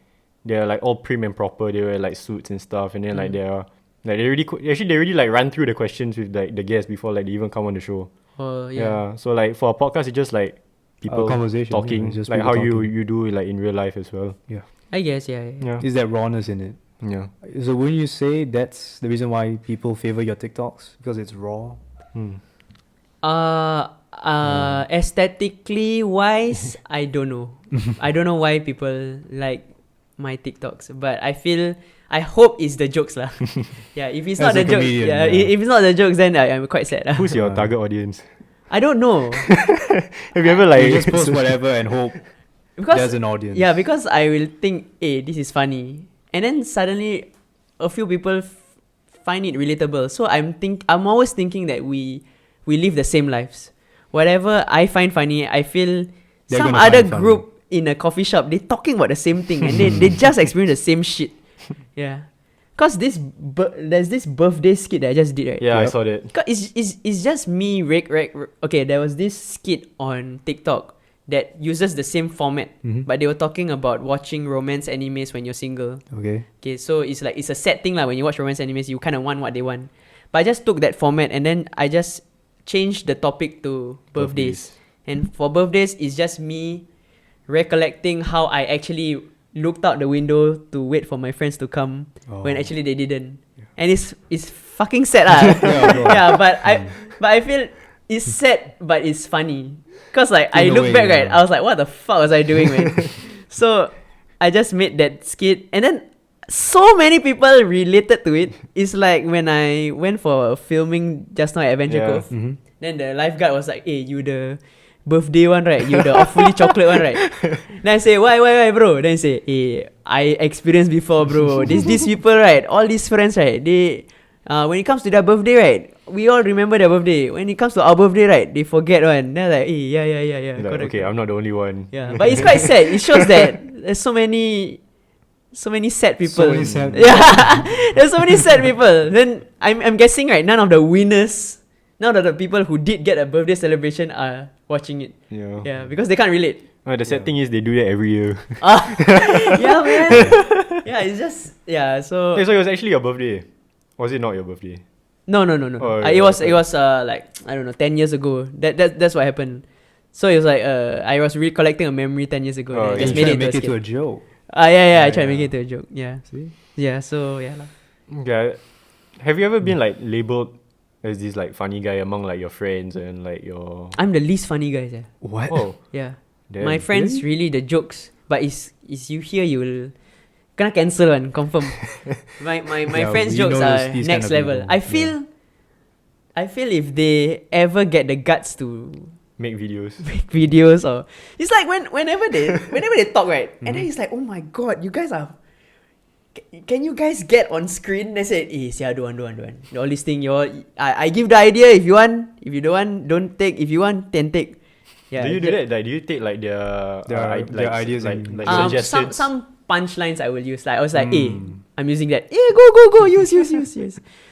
A: they're like all prim and proper. They wear like suits and stuff, and then like they're like they already like run through the questions with like the guests before like they even come on the show.
C: Yeah.
A: So like for a podcast, it's just like people
B: conversation, yeah,
A: talking,
B: it's just
A: like
B: people
A: how
B: talking.
A: you do it like in real life as well.
C: I guess yeah.
A: Yeah.
B: Is that rawness in it?
A: Yeah.
B: So wouldn't you say that's the reason why people favor your TikToks? Because it's raw?
C: Aesthetically wise, I don't know. I don't know why people like my TikToks, but I hope it's the jokes lah. Yeah, if it's not
B: As a
C: the jokes,
B: comedian,
C: yeah,
B: yeah.
C: if it's not the jokes, then I'm quite sad.
A: Who's your target audience?
C: I don't know
A: Have you ever like
B: You just post whatever and hope
C: because
B: there's an audience.
C: yeah, because I will think, hey, this is funny, and then suddenly a few people find it relatable. So I'm always thinking that we live the same lives. Whatever I find funny, I feel
B: They're
C: some
B: gonna
C: other
B: find funny.
C: group in a coffee shop, they talking about the same thing and they just experience the same shit. Yeah, cause there's this birthday skit that I just did, right?
A: Yeah, I
B: Yep.
A: saw that.
C: 'Cause it's just me okay, there was this skit on TikTok that uses the same format, but they were talking about watching romance animes when you're single.
B: Okay.
C: Okay, so it's like it's a sad thing when you watch romance animes, you kind of want what they want. But I just took that format and then I just changed the topic to birthdays. And for birthdays, it's just me recollecting how I actually looked out the window to wait for my friends to come when actually they didn't. And it's fucking sad lah. Yeah, but I feel it's sad but it's funny. Cause like I
B: In a
C: look
B: way,
C: back, right,
B: yeah.
C: I was like, what the fuck was I doing, man? So I just made that skit and then so many people related to it. It's like when I went for filming just now at Adventure
A: Yeah.
C: Cove, then the lifeguard was like, hey, you the birthday one, right? You the awfully chocolate one, right? Then I say, why, bro? Then he say, hey, I experienced before, bro. These people, right? All these friends, right? They, when it comes to their birthday, right? We all remember their birthday. When it comes to our birthday, right? They forget one. Then like, hey, yeah.
A: Like,
C: correct.
A: okay, I'm not the only one.
C: Yeah, but it's quite sad. It shows that there's so many sad people.
B: So many sad
C: Yeah, there's so many sad people. Then I'm guessing, right, none of the winners, none of the people who did get a birthday celebration are watching it.
A: Yeah.
C: Yeah, because they can't relate.
A: The sad thing is they do that every year.
C: Yeah, man. Yeah, it's just So
A: Okay, so it was actually your birthday. Was it not your birthday?
C: no.
A: Oh,
C: It
A: yeah,
C: was
A: okay.
C: like I don't know, 10 years ago. That's what happened. So it was like I was recollecting a memory 10 years ago.
A: Oh,
C: And I
A: yeah.
C: just
B: You
C: made
B: try
C: it
B: to make it
C: into
B: to
C: a
B: a
C: skit.
B: joke.
C: Yeah. I
B: Yeah,
C: tried to make
B: yeah.
C: it into a joke. Yeah.
B: See?
C: Yeah. So yeah lah.
A: Yeah. Have you ever been like labeled as this like funny guy among like your friends and like your
C: I'm the least funny guy. Yeah.
B: What?
A: oh
C: Yeah.
A: damn.
C: My friends really the jokes, but is you hear you will kena cancel one confirm. my
B: Yeah,
C: friends'
B: we
C: jokes
B: know
C: are
B: these
C: next
B: kind of
C: level.
B: people.
C: I feel if they ever get the guts to
A: make videos.
C: make videos or it's like whenever they talk, right, and then it's like, oh my god, you guys are. Can you guys get on screen? They said, yeah, don't want. All this thing, I give the idea if you want. If you don't want, don't take. If you want, then take. Yeah.
A: Do you do that? Like, do you take like their
B: Their ideas
A: like,
B: and-
A: like
C: Some
A: suggestions?
C: punchlines I will use. Like I was like, I'm using that. Go, use.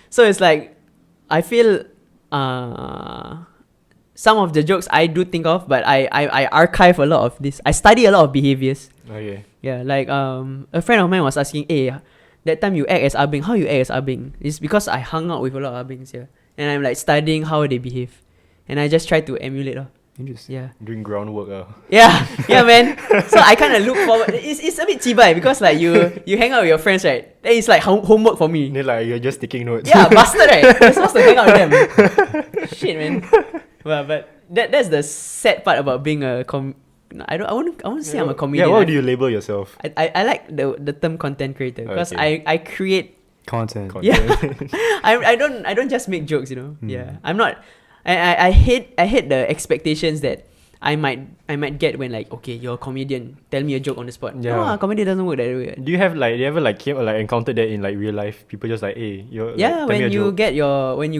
C: So it's like, I feel, some of the jokes I do think of, but I archive a lot of this. I study a lot of behaviors.
A: Okay.
C: Yeah, like a friend of mine was asking, hey, that time you act as Abing, how you act as Abing? It's because I hung out with a lot of Abings here. And I'm like studying how they behave. And I just try to emulate.
B: Interesting.
C: Yeah.
A: Doing groundwork.
C: Yeah, man. So I kind of look forward. It's a bit chibai because like you hang out with your friends, right? Then it's like homework for me.
A: Then like you're just taking notes.
C: Yeah, bastard, right? You're supposed to hang out with them. Shit, man. Well, but that's the sad part about being a I won't say I'm a comedian.
A: Yeah, what do you label yourself?
C: I like the term content creator because
A: Okay.
C: I create.
B: Content.
C: Yeah, I don't just make jokes, Yeah, I'm not. I hate the expectations that I might get when like, okay, you're a comedian, tell me a joke on the spot.
A: Yeah.
C: No, comedy doesn't work that way.
A: Do you ever encountered that in like real life? People just like, hey,
C: Yeah,
A: tell me a
C: when you
A: joke.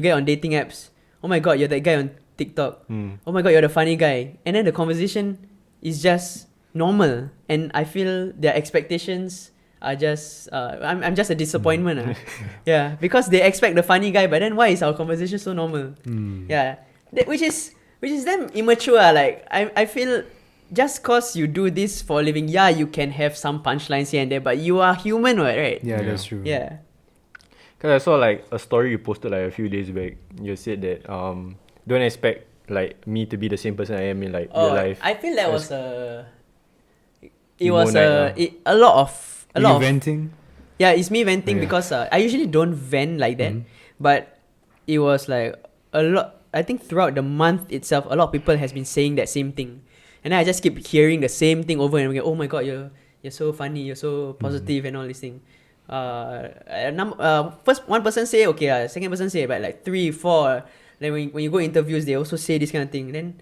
C: get on dating apps, oh my god, you're that guy on TikTok. Oh my god, you're the funny guy. And then the conversation is just normal, and I feel their expectations are just I'm just a disappointment. Yeah, because they expect the funny guy, but then why is our conversation so normal? Yeah, which is damn immature. Like I feel just cause you do this for a living, yeah, you can have some punchlines here and there, but you are human, right?
B: Yeah, that's true.
C: Yeah.
A: Cause I saw like a story you posted like a few days back. You said that don't expect like me to be the same person I am in like real life.
C: I feel that was
A: Emo night,
C: a lot of
B: venting.
C: yeah, it's me venting
B: Yeah.
C: because I usually don't vent like that, but it was like a lot. I think throughout the month itself, a lot of people has been saying that same thing, and then I just keep hearing the same thing over and over again. Oh my god, you're so funny, you're so positive, and all these things. First one person say okay, second person say, but like 3, 4. Then when you go interviews, they also say this kind of thing. Then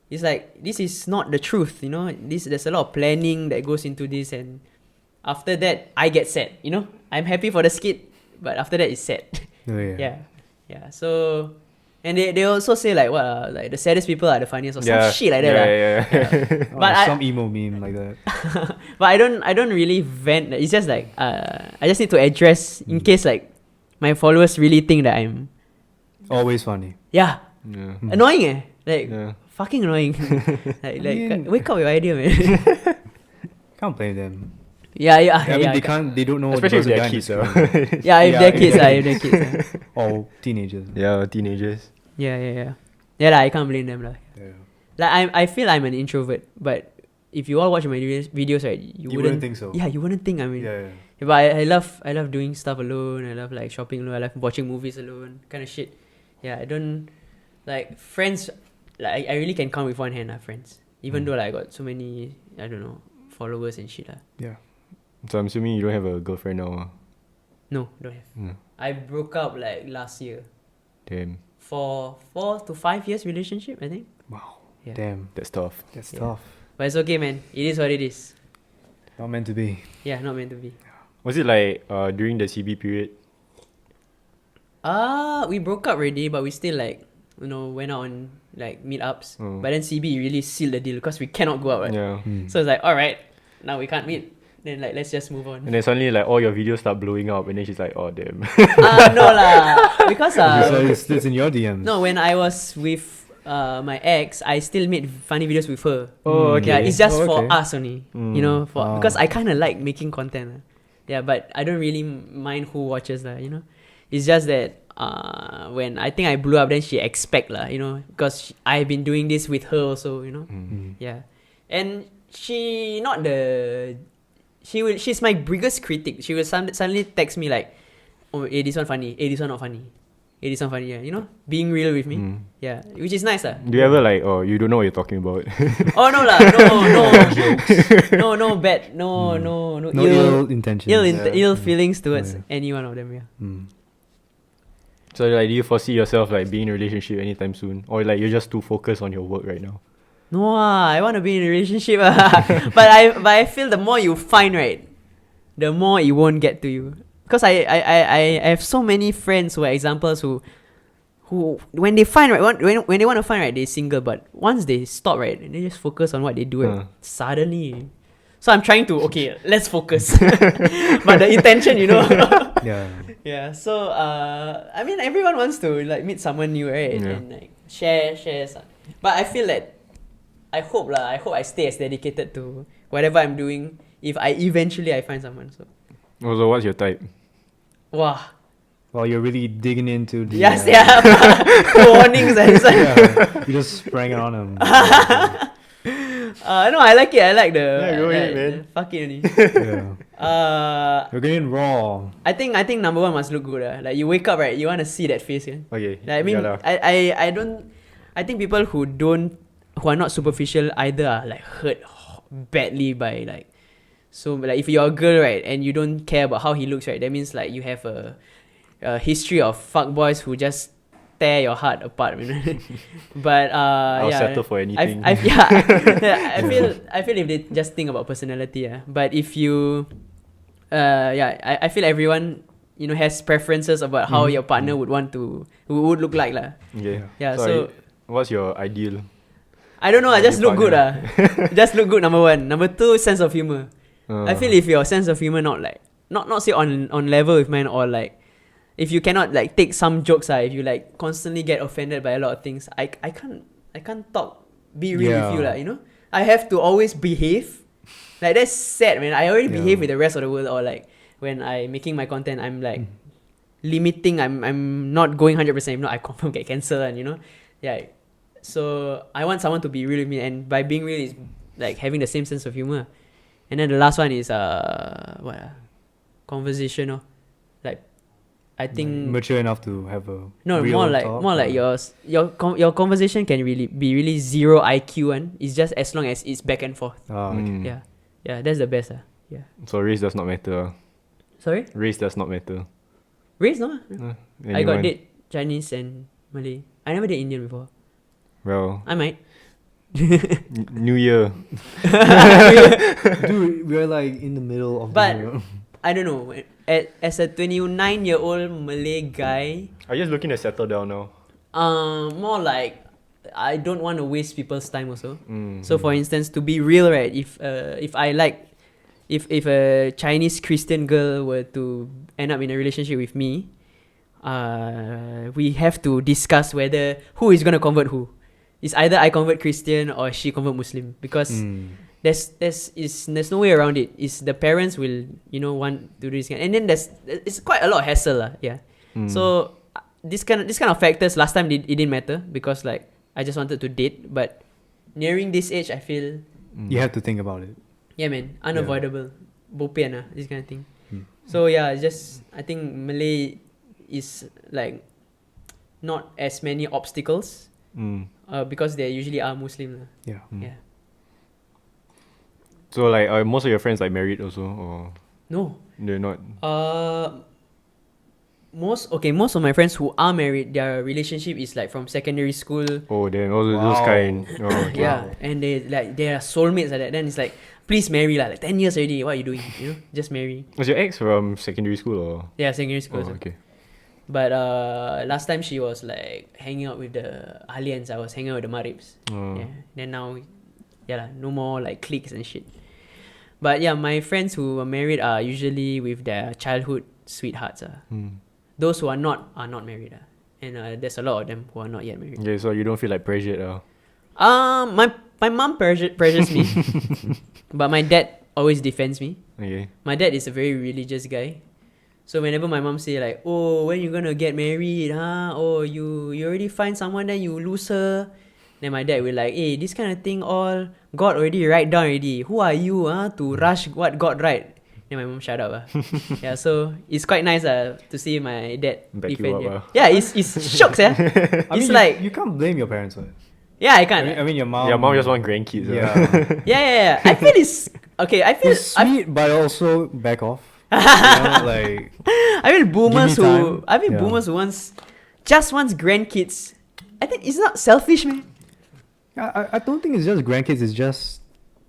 C: it's like this is not the truth, you know. There's a lot of planning that goes into this, and after that I get sad. You know, I'm happy for the skit, but after that it's sad.
B: Oh, yeah.
C: yeah. So, and they also say like what like the saddest people are the funniest or some shit like that.
A: Yeah.
C: But
B: some emo meme like that.
C: But I don't really vent. It's just like I just need to address in case like my followers really think that I'm
B: Always funny.
C: annoying like fucking annoying. like wake up with your idea, man.
B: Can't blame them.
C: yeah.
B: I mean, they can't. They don't know.
A: Especially if
B: what the
A: they're
B: person
A: kids.
B: behind the screen.
C: Yeah, if they're kids.
B: Or teenagers.
A: Yeah, teenagers.
C: Yeah, I can't blame them lah.
B: Yeah.
C: Like I feel I'm an introvert, but if you all watch my videos, right, you
B: wouldn't think so.
C: Yeah, you wouldn't think. I mean,
B: Yeah.
C: but I love doing stuff alone. I love like shopping alone. I love watching movies alone, kind of shit. Yeah, I don't like friends. Like I really can count with one hand, friends. Even though like, I got so many, I don't know, followers and shit.
B: Yeah.
A: So I'm assuming you don't have a girlfriend now.
C: No, don't have. I broke up like last year.
A: Damn,
C: For 4 to 5 years relationship, I think.
B: Wow.
C: Yeah.
B: Damn.
A: that's tough.
B: That's
C: Yeah.
B: tough.
C: But it's okay, man. It is what it is.
B: Not meant to be.
C: Yeah, not meant to be.
A: Was it like during the CB period?
C: We broke up already, but we still like, you know, went out on like meetups. But then CB really sealed the deal because we cannot go out, right?
A: Yeah.
C: So it's like, alright, now we can't meet. Then like, let's just move on.
A: And then suddenly like all your videos start blowing up, and then she's like, oh damn.
C: No lah, because
B: So it's in your DMs.
C: no, when I was with my ex, I still made funny videos with her.
A: Oh, okay.
C: Yeah, it's just
B: Oh,
C: for
B: okay.
C: us only. You know, because I kind of like making content. Yeah, but I don't really mind who watches that. You know, it's just that when I think I blew up, then she expect lah. You know, because I've been doing this with her also. You know, yeah, and she's my biggest critic. She will suddenly text me like, oh, this one funny, this one not funny. This one funny, yeah. You know, being real with me. Yeah, which is nice.
A: Do you ever like, oh, you don't know what you're talking about?
C: Oh, no lah. No bad. No
B: ill intentions.
C: Ill feelings towards any one of them, yeah.
A: So like, do you foresee yourself like being in a relationship anytime soon? Or like you're just too focused on your work right now?
C: No, I want to be in a relationship. But I feel the more you find, right, the more it won't get to you. Because I have so many friends who are examples who when they find, right, when they want to find, right, they're single, but once they stop, right, and they just focus on what they do, right, suddenly. So I'm trying to, okay, let's focus. But the intention, you know. Yeah. So I mean, everyone wants to like meet someone new, right?
A: Yeah.
C: And like share some. But I feel that I hope I stay as dedicated to whatever I'm doing if I eventually find someone. So
A: Also, what's your type?
C: wow.
B: Well, you're really digging into the.
C: Yes, yeah. Warnings and stuff.
B: Yeah, you just sprang it on them.
C: No, I like it. I like the.
A: Yeah, go ahead, man.
C: Fuck it, only.
B: Yeah. You're getting raw.
C: I think number one must look good. Like you wake up, right? You want to see that face. Yeah?
A: Okay.
C: Like, I mean,
A: yeah lah.
C: I don't. I think people who are not superficial either are like hurt badly by like. So like if you're a girl, right, and you don't care about how he looks, right, that means like you have a history of fuckboys who just tear your heart apart. You know? But
A: I'll
C: yeah,
A: settle for anything.
C: I feel if they just think about personality, but if you I feel everyone has preferences about how your partner would look like lah.
A: Okay.
C: Yeah,
A: So,
C: so
A: what's your ideal?
C: I don't know. I just look good
A: partner?
C: Just look good. Number one. Number two, sense of humor. I
A: Uh,
C: feel if your sense of humor not say on level with mine, or like if you cannot like take some jokes, if you like constantly get offended by a lot of things, I can't be real with you, you know. I have to always behave. Like that's sad, man. I already behave with the rest of the world, or like when I making my content, I'm like limiting. I'm not going 100%. If not, I confirm get cancelled, and yeah. So I want someone to be real with me, and by being real is like having the same sense of humor. And then the last one is conversational. Like I think
B: mature enough to have a real
C: more like
B: talk,
C: your conversation can really be really zero IQ one. It's just as long as it's back and forth.
B: Okay.
C: Yeah, that's the best. Yeah.
A: So race does not matter.
C: Sorry,
A: Race does not matter.
C: race no. I got
A: Anyone?
C: date Chinese and Malay. I never date Indian before.
A: Well,
C: I might.
A: New Year.
B: Dude, we're like in the middle of
C: But-
B: the year.
C: I don't know. As a 29-year-old Malay guy,
A: Are you just looking to settle down now?
C: more like I don't want to waste people's time also.
A: Mm.
C: So for instance, to be real, right? If a Chinese Christian girl were to end up in a relationship with me, we have to discuss whether who is gonna convert who. It's either I convert Christian or she convert Muslim, because there's no way around it. It's the parents will want to do this, and then it's quite a lot of hassle lah. Yeah. So this kind of factors last time it didn't matter, because like I just wanted to date, but nearing this age I feel
B: You have to think about it.
C: yeah man, unavoidable. Bopian this kind of thing. So yeah, just I think Malay is like not as many obstacles because they usually are Muslim lah.
B: Yeah.
C: Yeah.
A: So like, are most of your friends like married also, or
C: No.
A: they're not?
C: Most of my friends who are married, their relationship is like from secondary school.
A: Oh, then all those kind. Oh, okay.
C: Yeah, and they are soulmates like that. Then it's like, please marry lah. Like 10 years already. What are you doing? Just marry.
A: Was your ex from secondary school or?
C: Yeah, secondary school.
A: Oh,
C: also.
A: okay.
C: But last time she was like hanging out with the Aliens. I was hanging out with the Maribs.
A: Oh.
C: Yeah. Then now, no more like cliques and shit. But yeah, my friends who are married are usually with their childhood sweethearts. Those who are not married. And there's a lot of them who are not yet married.
A: Okay, so you don't feel like pressured?
C: My mom pressures me, but my dad always defends me.
A: Okay.
C: My dad is a very religious guy. So whenever my mom say like, oh, when you gonna get married, huh? Oh, you already find someone, then you lose her. Then my dad will like, hey, this kind of thing all God already write down already. Who are you to rush what God write? Then my mom shut up. Yeah, so it's quite nice to see my dad
A: Back you
C: defend.
A: up,
C: Yeah, it's shocks.
B: I
C: It's
B: mean,
C: like
B: you can't blame your parents for it.
C: yeah, I can't.
B: I mean, your mom.
A: Your mom just want grandkids.
B: Yeah.
C: Yeah. I feel it's okay. I feel
B: It's sweet, but also back off. Like
C: I feel boomers
B: Give me
C: who
B: time.
C: I feel
B: Yeah.
C: boomers who just wants grandkids. I think it's not selfish, man.
B: I don't think it's just grandkids. It's just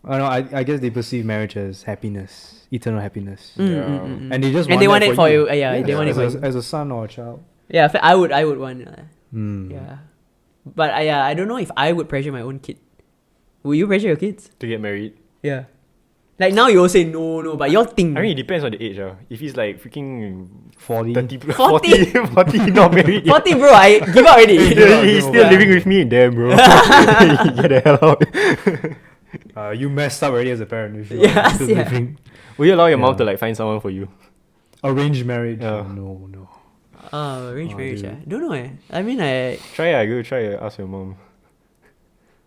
B: I don't know. I guess they perceive marriage as happiness, eternal happiness, and they just
C: And
B: want
C: they
B: that
C: want it for you.
B: you.
C: They want it
B: as
C: for you.
B: as a son or a child.
C: Yeah, I would want.
B: Mm.
C: Yeah, but I don't know if I would pressure my own kid. Will you pressure your kids?
A: To get married.
C: Yeah. Like now you all say no, but y'all think.
A: I mean, it depends on the age. If he's like freaking
B: 40.
A: 30,
C: 40.
A: 40 not married.
C: 40, bro. I give up already.
A: He's still living with me. Damn, bro. Get the hell out.
B: You messed up already as a parent. If you're
C: Yes,
B: still
C: yeah.
B: living.
A: Will you allow your mom
B: Yeah.
A: to like find someone for you?
B: Arranged marriage.
A: Yeah.
B: No.
C: Arranged
B: Oh,
C: marriage.
B: dude.
C: Don't know. I mean,
A: Go try. Ask your mom.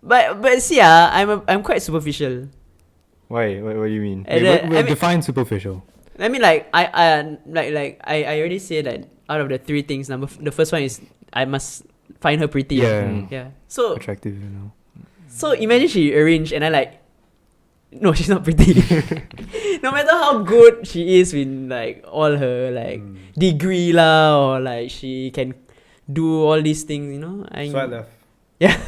C: but see, I'm quite superficial.
A: Why? What do you mean?
C: And
B: Wait,
C: then,
B: we'll
C: I mean,
B: define superficial.
C: I mean, like I already said that out of the three things, the first one is I must find her pretty.
B: Yeah.
C: Yeah. So
B: Attractive,
C: so imagine she arranged and I like, no, she's not pretty. No matter how good she is with like all her like degree lah, or like she can do all these things,
B: Swipe left.
C: Yeah.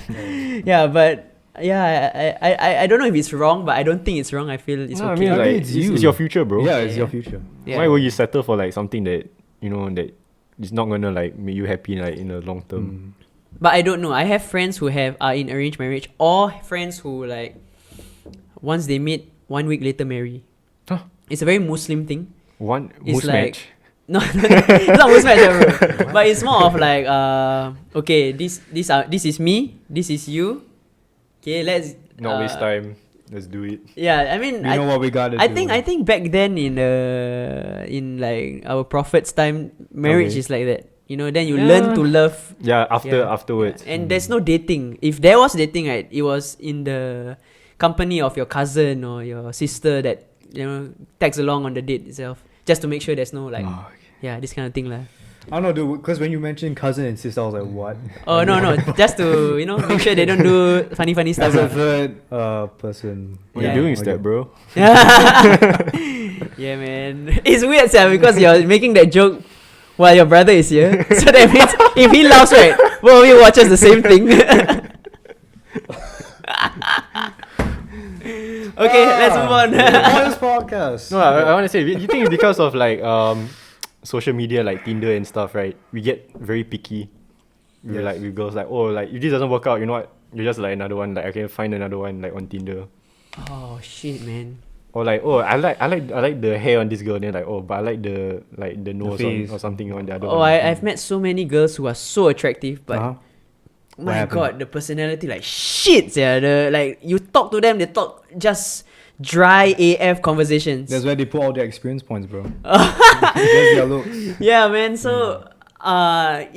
C: Yeah, but yeah, I don't know if it's wrong, but I don't think it's wrong. I feel it's
A: No, I
C: okay.
A: mean,
B: I
A: like,
B: mean, it's you.
A: it's your future, bro.
B: Yeah, it's
C: Yeah.
B: your future.
C: Yeah.
A: Why will you settle for like something that you know, that it's not gonna like make you happy like in the long term.
C: But I don't know. I have friends who are in arranged marriage, or friends who like once they meet 1 week later marry.
A: Huh?
C: It's a very Muslim thing.
A: It's
C: like-
A: match.
C: No, it's not Muslim, bro. But it's more of like okay, this is me, this is you. Okay, let's
A: Not waste time. Let's do it.
C: Yeah, I mean,
B: We know what we gotta do.
C: I think back then in like our prophet's time, marriage
A: Okay.
C: is like that. You know, then you learn to love.
A: Yeah, afterwards.
C: Yeah. And there's no dating. If there was dating, right, it was in the company of your cousin or your sister that, you know, tags along on the date itself, just to make sure there's no like, this kind of thing lah.
B: I don't know, dude, because when you mentioned cousin and sister, I was like, what?
C: Oh no, just to, you know, make sure they don't do funny stuff.
B: As a
C: lah.
B: third person.
A: What
C: Yeah.
A: you doing is that, bro?
C: Yeah, man. It's weird, sir, because you're making that joke while your brother is here. So that means if he laughs, right, both of you watches the same thing. Okay, let's move on.
B: This podcast.
A: No, I want to say, you think it's because of like social media like Tinder and stuff, right? We get very picky. We're like with girls like, oh, like if this doesn't work out, you know what? You're just like another one. Like I can find another one like on Tinder.
C: Oh shit, man.
A: Or like, oh, I like the hair on this girl. Then like, oh, but I like the nose
B: face.
A: or something on the other
C: Oh,
A: one.
C: I've met so many girls who are so attractive, but
B: Uh-huh.
C: my
B: happened?
C: god, the personality like shit, yeah. The like you talk to them, they talk just dry AF conversations.
B: That's where they put all their experience points, bro. That's their looks.
C: Yeah, man. So, I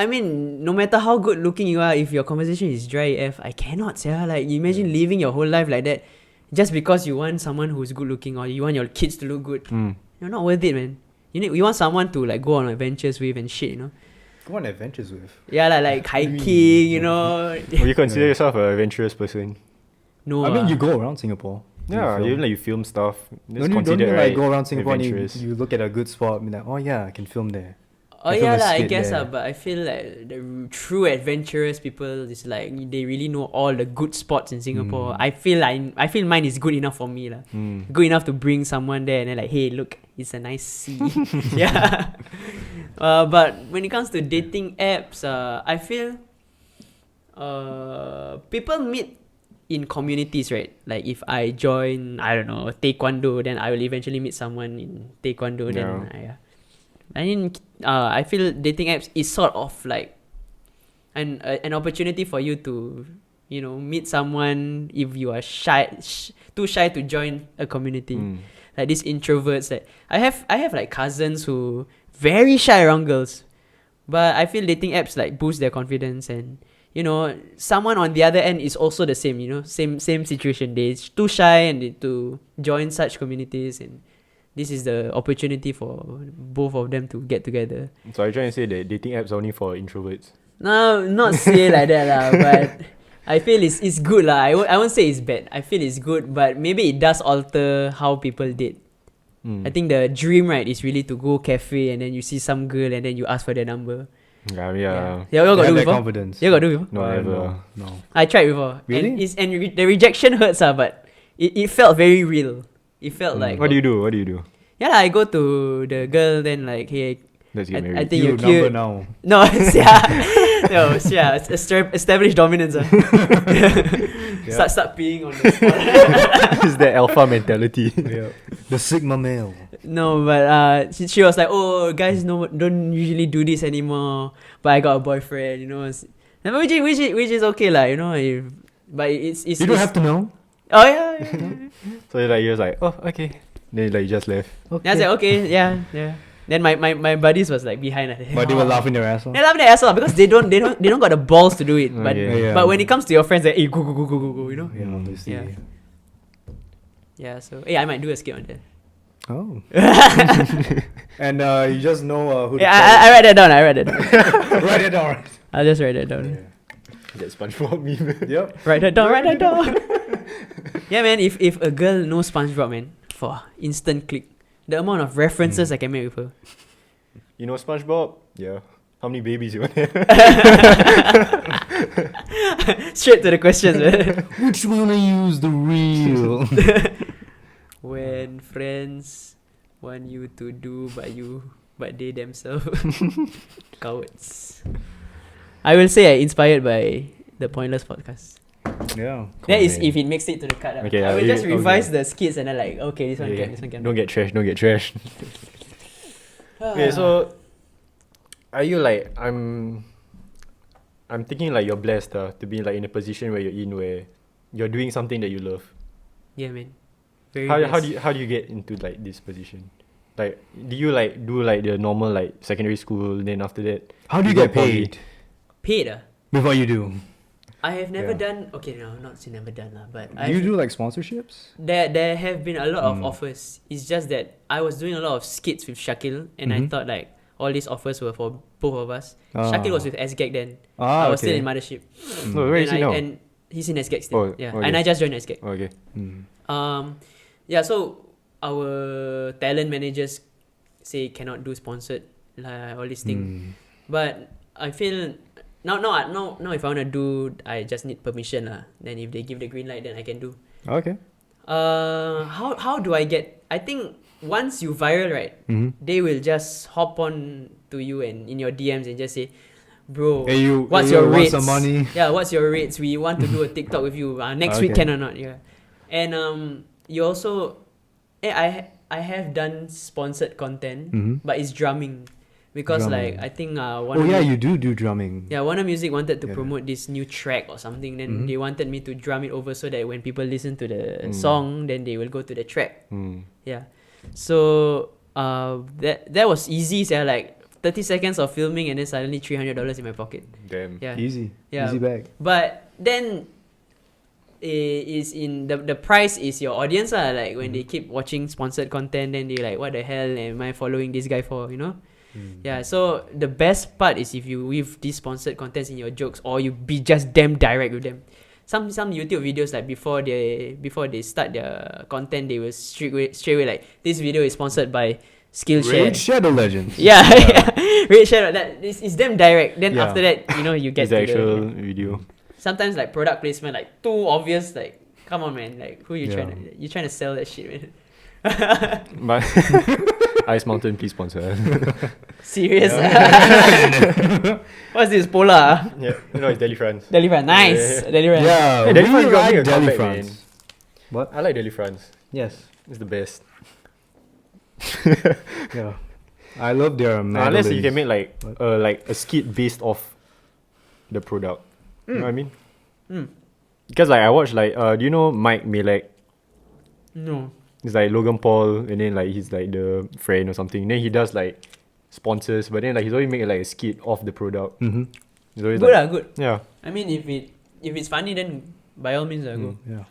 C: mean, no matter how good looking you are, if your conversation is dry AF, I cannot. Yeah, like you imagine living your whole life like that, just because you want someone who's good looking or you want your kids to look good. You're not worth it, man. You want someone to like go on adventures with and shit, you know.
B: Go on adventures with.
C: Yeah, like hiking, you know.
A: Well, you consider yourself an adventurous person?
C: No,
B: I mean, you go around Singapore.
A: Yeah,
B: film.
A: even like you film stuff. That's
B: Don't you
A: considered,
B: like
A: right?
B: go around Singapore and
A: adventurous.
B: you look at a good spot and be like, oh yeah, I can film there.
C: Oh
B: I film
C: yeah
B: a
C: lah, I
B: skit
C: guess
B: there.
C: but I feel like the true adventurous people is like they really know all the good spots in Singapore. I feel mine is good enough for me lah. Good enough to bring someone there and then like, hey, look, it's a nice sea. Yeah. But when it comes to dating apps, I feel people meet in communities, right? Like if I join, I don't know, taekwondo, then I will eventually meet someone in taekwondo. Then I mean, I feel dating apps is sort of like an opportunity for you to, you know, meet someone if you are too shy to join a community. Like these introverts that I have like cousins who very shy around girls, but I feel dating apps like boost their confidence, and you know, someone on the other end is also the same, you know, same situation. They're too shy and they to join such communities, and this is the opportunity for both of them to get together.
A: So are you trying to say that dating apps are only for introverts?
C: No, not say like that lah, but I feel it's good lah. I won't say it's bad. I feel it's good, but maybe it does alter how people date. I think the dream, right, is really to go cafe and then you see some girl and then you ask for their number.
A: Yeah.
C: You all got
B: They
C: do
B: have that
C: before?
B: confidence.
C: You got do before?
A: No, never.
B: No.
C: I tried before.
B: Really?
C: And the rejection hurts, but it felt very real. It felt like...
A: What do you do?
C: Yeah, lah, I go to the girl, then like, hey,
A: Let's get married.
C: I think
B: You
C: you're
B: number
C: cute.
B: now.
C: No, it's established dominance. Start peeing on the spot.
A: It's that alpha mentality.
B: Yeah. The Sigma male.
C: No, but she was like, oh, guys don't usually do this anymore, but I got a boyfriend, you know. Which is okay lah, you know. But it's
B: You don't have to know.
C: Oh yeah.
A: So you're like, oh, okay. Then like you just left.
C: Then I was like, okay, yeah. Then my buddies was like behind. Like,
B: But they were laughing their ass off.
C: They're laughing their ass off because they don't got the balls to do it. But
A: Okay.
B: Yeah.
C: but when it comes to your friends, like, hey, go, you know.
B: Yeah, obviously.
C: Yeah. Yeah. So I might do a skit on that.
B: Oh. And you just know who.
C: Yeah, I write that down.
B: Write it down.
C: I'll just write that down.
A: That SpongeBob meme.
B: Yep.
C: Write that down. Yeah, man. If a girl knows SpongeBob, man, for instant click. The amount of references I can make with her.
A: You know SpongeBob? Yeah. How many babies you want?
C: Straight to the questions, man.
B: Which one I use the real?
C: When friends want you to do, but you but they themselves cowards. I will say I inspired by the Pointless podcast.
B: Yeah.
C: That is
A: man.
C: if it makes it to the cut.
A: Okay,
C: I will
A: yeah,
C: just
A: okay.
C: revise the skits and then like, okay, this one
A: Yeah,
C: can, this one can.
A: Don't get trash. Don't get trash. Okay, so are you like I'm thinking like you're blessed to be like in a position where you're in where you're doing something that you love.
C: Yeah, man. Very
A: How
C: blessed.
A: do you get into like this position? Like, do you like do like the normal like secondary school, then after that?
B: How do you
A: go
B: get
A: poly?
B: paid
C: Paid
B: before you do?
C: I have never
B: Yeah.
C: done. Okay, no, not say never done lah. But
B: Do you do like sponsorships?
C: there have been a lot of offers. It's just that I was doing a lot of skits with Shakil, and I thought like all these offers were for both of us. Shakil was with SGAG then. I was still in Mothership.
A: No, where is he now?
C: And he's in SGAG still.
A: Oh,
C: yeah,
A: okay.
C: and I just joined SGAG.
A: Okay.
C: Yeah. So our talent managers say cannot do sponsored, like all these things. But I feel now if I wanna do, I just need permission lah. Then if they give the green light, then I can do.
B: Okay.
C: How do I get? I think once you viral, right, they will just hop on to you and in your DMs and just say, bro,
B: Hey, you,
C: what's
B: hey,
C: your
B: you want
C: rates?
B: some money?
C: Yeah, what's your rates? We want to do a TikTok with you. Next week
B: Okay.
C: can or not? Yeah, and you also, I have done sponsored content, but it's drumming, because
B: Drumming.
C: like I think
B: Oh yeah, you do drumming.
C: yeah, Warner Music wanted to
B: Yeah.
C: promote this new track or something. Then they wanted me to drum it over so that when people listen to the song, then they will go to the track. Yeah. So that was easy. So like 30 seconds of filming and then suddenly $300 in my pocket.
A: Damn.
C: Yeah.
B: Easy.
C: Yeah.
B: Easy bag.
C: But then is in the price is your audience lah. Like when they keep watching sponsored content, then they like, what the hell am I following this guy for? You know? Yeah, so the best part is if you weave these sponsored contents in your jokes, or you be just damn direct with them. Some YouTube videos, like before they start their content, they will straight away like, this video is sponsored by Skillshare.
B: Raid Shadow Legends.
C: Yeah, Raid Share. That is damn direct. Then
B: Yeah.
C: after that, you get
A: It's the
C: to
A: actual video.
C: sometimes like product placement, like too obvious. Like, come on, man. Like, who you
B: Yeah.
C: trying to sell that shit, man?
A: But Ice Mountain, please sponsor us.
C: Serious? What's this, Polar?
A: Yeah, no, it's Delifrance.
C: Delifrance, nice.
A: Yeah.
C: Delifrance.
B: Yeah,
A: Hey,
B: we
A: Delifrance got
B: like
A: me a comeback,
B: Delifrance.
A: man.
B: What?
A: I like Delifrance.
B: Yes.
A: It's the best.
B: Yeah. I love their
A: Unless you can
B: mandolins.
A: make like a skit based off the product. You know what I mean? Because like I watched like do you know Mike Malek?
C: No.
A: It's like Logan Paul, and then like he's like the friend or something. Then he does like sponsors, but then like he's always make like a skit off the product. He's always
C: Good
A: like,
C: good.
A: yeah.
C: I mean, if it's funny, then by all means, go.
B: Yeah.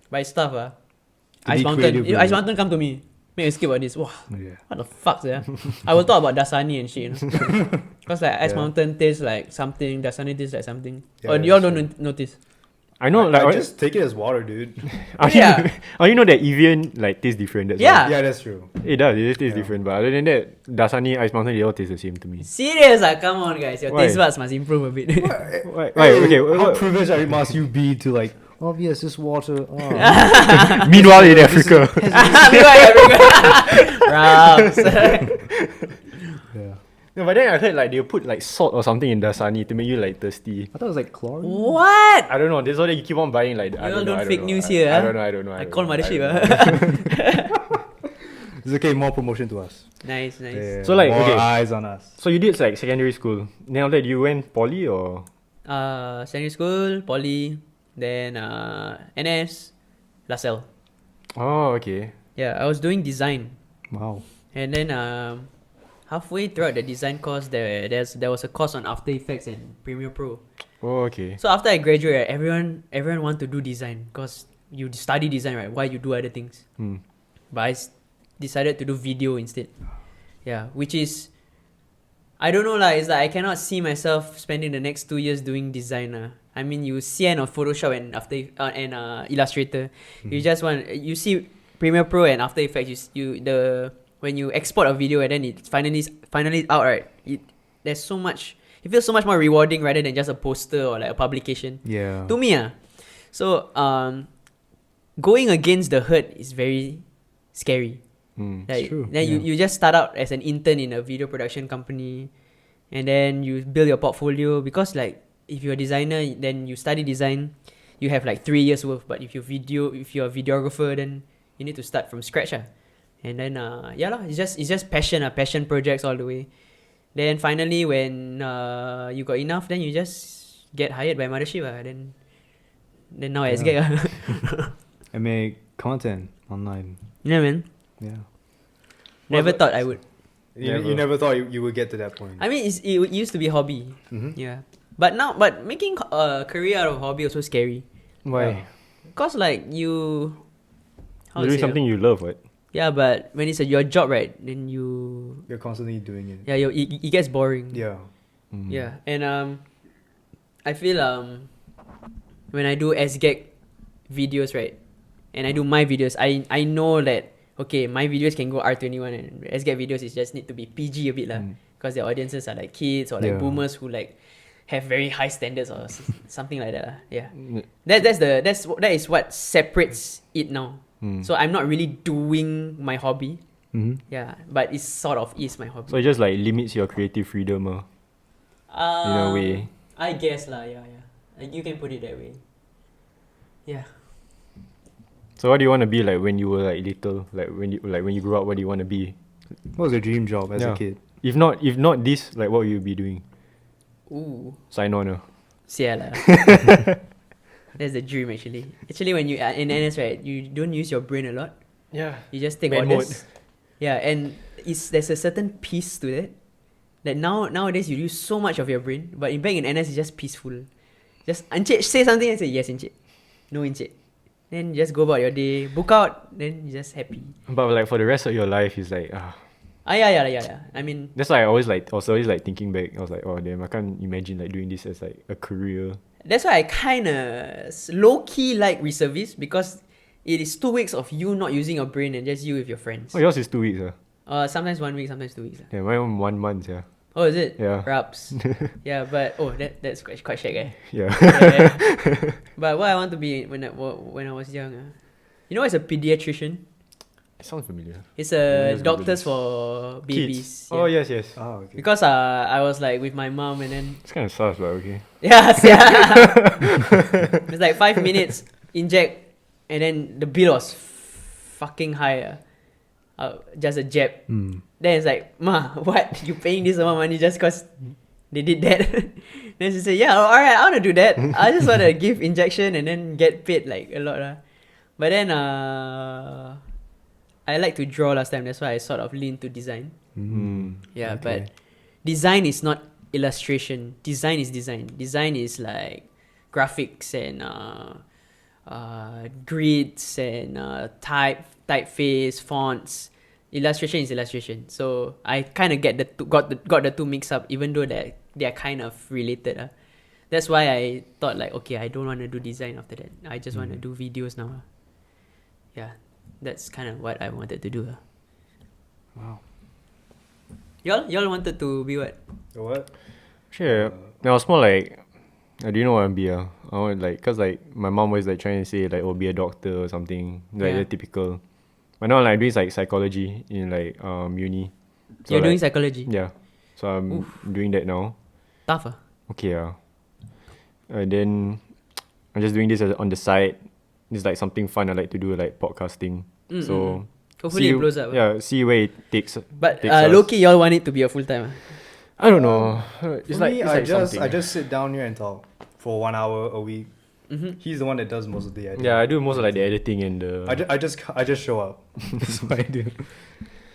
C: Buy stuff,
B: To
C: Ice
B: be
C: Mountain.
B: creative
C: If
B: with
C: Ice
B: it.
C: Mountain come to me, make a skit about this. Wow,
B: Yeah.
C: what the fuck, yeah? I will talk about Dasani and shit, Because like Ice
B: Yeah.
C: Mountain tastes like something, Dasani tastes like something.
B: Yeah,
C: Or you all
B: that's
C: don't notice?
A: I know like
B: I just take it as water, dude.
C: Yeah.
A: you know that Evian like tastes different. That's
C: Yeah.
B: Yeah, that's true.
A: why. It does. It just tastes
B: Yeah.
A: different. But other than that, Dasani, Ice Mountain, they all taste the same to me.
C: Serious, come on, guys. Your
A: Why?
C: taste buds must improve a bit.
A: Why?
B: Hey,
A: Okay.
B: how
A: what-
B: privileged must you be to like? Oh yes, this water. Oh.
A: Meanwhile in Africa.
C: Raps.
B: Yeah.
A: No, but then I heard like they put like salt or something in Dasani to make you like thirsty.
B: I thought it was like chlorine.
C: What?
A: I don't know. That's why you keep on buying like.
C: You all don't fake news here,
A: I
C: huh?
A: don't know.
C: I call
A: don't know,
C: Mothership.
A: don't know.
B: It's okay. More promotion to us.
C: Nice.
B: Yeah,
A: So, like,
B: more
A: okay.
B: eyes on us.
A: So you did like secondary school. Then after that you went poly or?
C: Secondary school, poly, then NS, LaSalle.
A: Oh, okay.
C: Yeah, I was doing design,
B: Wow.
C: and then halfway throughout the design course, there was a course on After Effects and Premiere Pro.
A: Oh, okay.
C: So after I graduated, everyone want to do design because you study design, right? Why you do other things? But I decided to do video instead. Yeah, which is, I don't know lah. It's like I cannot see myself spending the next 2 years doing design lah. I mean, you see on Photoshop and Illustrator, you see Premiere Pro and After Effects. When you export a video and then it's finally out, right? There's so much. It feels so much more rewarding rather than just a poster or like a publication.
B: Yeah.
C: To me, So going against the herd is very scary. Like,
B: true,
C: then you just start out as an intern in a video production company, and then you build your portfolio, because like if you're a designer, then you study design, you have like 3 years worth. But if you're a videographer, then you need to start from scratch. And then it's just passion projects all the way. Then finally when you got enough, then you just get hired by Mothership. Then now as gay.
B: I make content online.
C: Yeah, man.
B: Yeah.
C: Never thought I would.
B: You never thought you would get to that point.
C: I mean, it used to be hobby. Yeah. But making a career out of hobby also scary.
A: Why?
C: Cause like you're
A: doing something you love, what?
C: Yeah, but when it's your job, right? Then you're
B: constantly doing it.
C: Yeah, it gets boring.
B: Yeah.
C: Yeah, and I feel when I do SGAG videos, right, and I do my videos, I know that okay, my videos can go R21, and SGAG videos is just need to be PG a bit lah, because their audiences are like kids or like boomers who like have very high standards or something like that lah. Yeah, that is what separates it now. So I'm not really doing my hobby. Yeah, but it sort of is my hobby.
A: So it just like limits your creative freedom, in a way.
C: I guess lah. Yeah. Like, you can put it that way. Yeah.
A: So what do you want to be like when you were like little? Like when you grew up, what do you want to be?
B: What was your dream job as a kid?
A: If not this, like what will you be doing?
C: Ooh.
A: Sign on.
C: Sial lah. That's the dream actually. Actually, when you are in NS, right, you don't use your brain a lot.
A: Yeah.
C: You just take
A: Man
C: orders. Yeah, and there's a certain peace to that. That nowadays you use so much of your brain, but back in NS it's just peaceful. Just Encik say something and say yes Encik, no Encik. Then you just go about your day, book out, then you're just happy.
A: But like for the rest of your life, it's like
C: yeah. I mean,
A: that's why I was always like thinking back. I was like, oh damn, I can't imagine like doing this as like a career.
C: That's why I kinda low key like reservice, because it is 2 weeks of you not using your brain and just you with your friends.
A: Oh, yours is 2 weeks,
C: sometimes 1 week, sometimes 2 weeks.
A: Yeah, mine 1 month, yeah.
C: Oh, is it?
A: Yeah.
C: Perhaps. Yeah, but that's quite shag, eh?
A: Yeah.
C: Yeah. But what I want to be when I was young, you know, as a pediatrician.
A: It sounds familiar.
C: It's a doctors for babies.
A: Kids. Oh yes.
B: Oh, okay.
C: Because I was like with my mom, and then
A: It's kind of sus, but okay.
C: yeah. It's like 5 minutes inject, and then the bill was fucking high. Just a jab. Then it's like, Ma, what? You paying this amount of money just cause they did that? Then she said, yeah, alright, I want to do that. I just want to give injection and then get paid like a lot. But then I like to draw last time. That's why I sort of lean to design. Yeah,
B: okay.
C: but design is not illustration. Design is design. Design is like graphics and grids and typeface, fonts. Illustration is illustration. So I kind of got the two mixed up, even though they are kind of related. That's why I thought like, okay, I don't want to do design after that. I just want to do videos now. Yeah, that's kind of what I wanted to do.
B: Wow.
C: Y'all wanted to be what?
B: What?
A: Sure. I was more like, I didn't know what I'd be. I want like, cause like my mom was like trying to say like, oh, be a doctor or something, like the typical. But now like doing like psychology in like uni. So,
C: You're
A: like,
C: doing psychology?
A: Yeah. So I'm doing that now.
C: Tough.
A: Okay. Then I'm just doing this on the side. It's like something fun I like to do, like podcasting. So
C: hopefully it blows up.
A: Yeah, see where it takes.
C: But
A: takes us.
C: low-key, y'all want it to be a full-time.
A: I don't know. It's
B: For
A: like
B: me,
A: it's
B: I
A: like
B: just sit down here and talk for 1 hour a week. He's the one that does most of the editing.
A: Yeah, I do most of like the editing and the.
B: I just show up. That's what I do.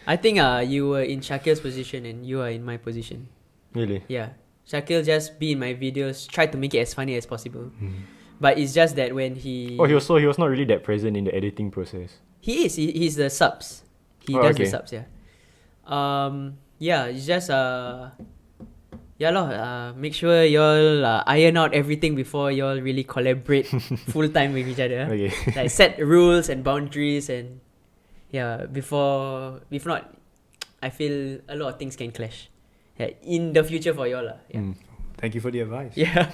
C: I think you were in Shakil's position and you are in my position.
A: Really?
C: Yeah. Shakil just be in my videos, try to make it as funny as possible. But it's just that when he...
A: Oh, he was not really that present in the editing process.
C: He is. He's the subs. He does the subs, yeah. Yeah, it's just... make sure y'all iron out everything before y'all really collaborate full-time with each other.
A: Okay.
C: Like set rules and boundaries and... Yeah, before... If not, I feel a lot of things can clash. Yeah, in the future for y'all. Yeah.
B: Thank you for the advice.
C: Yeah.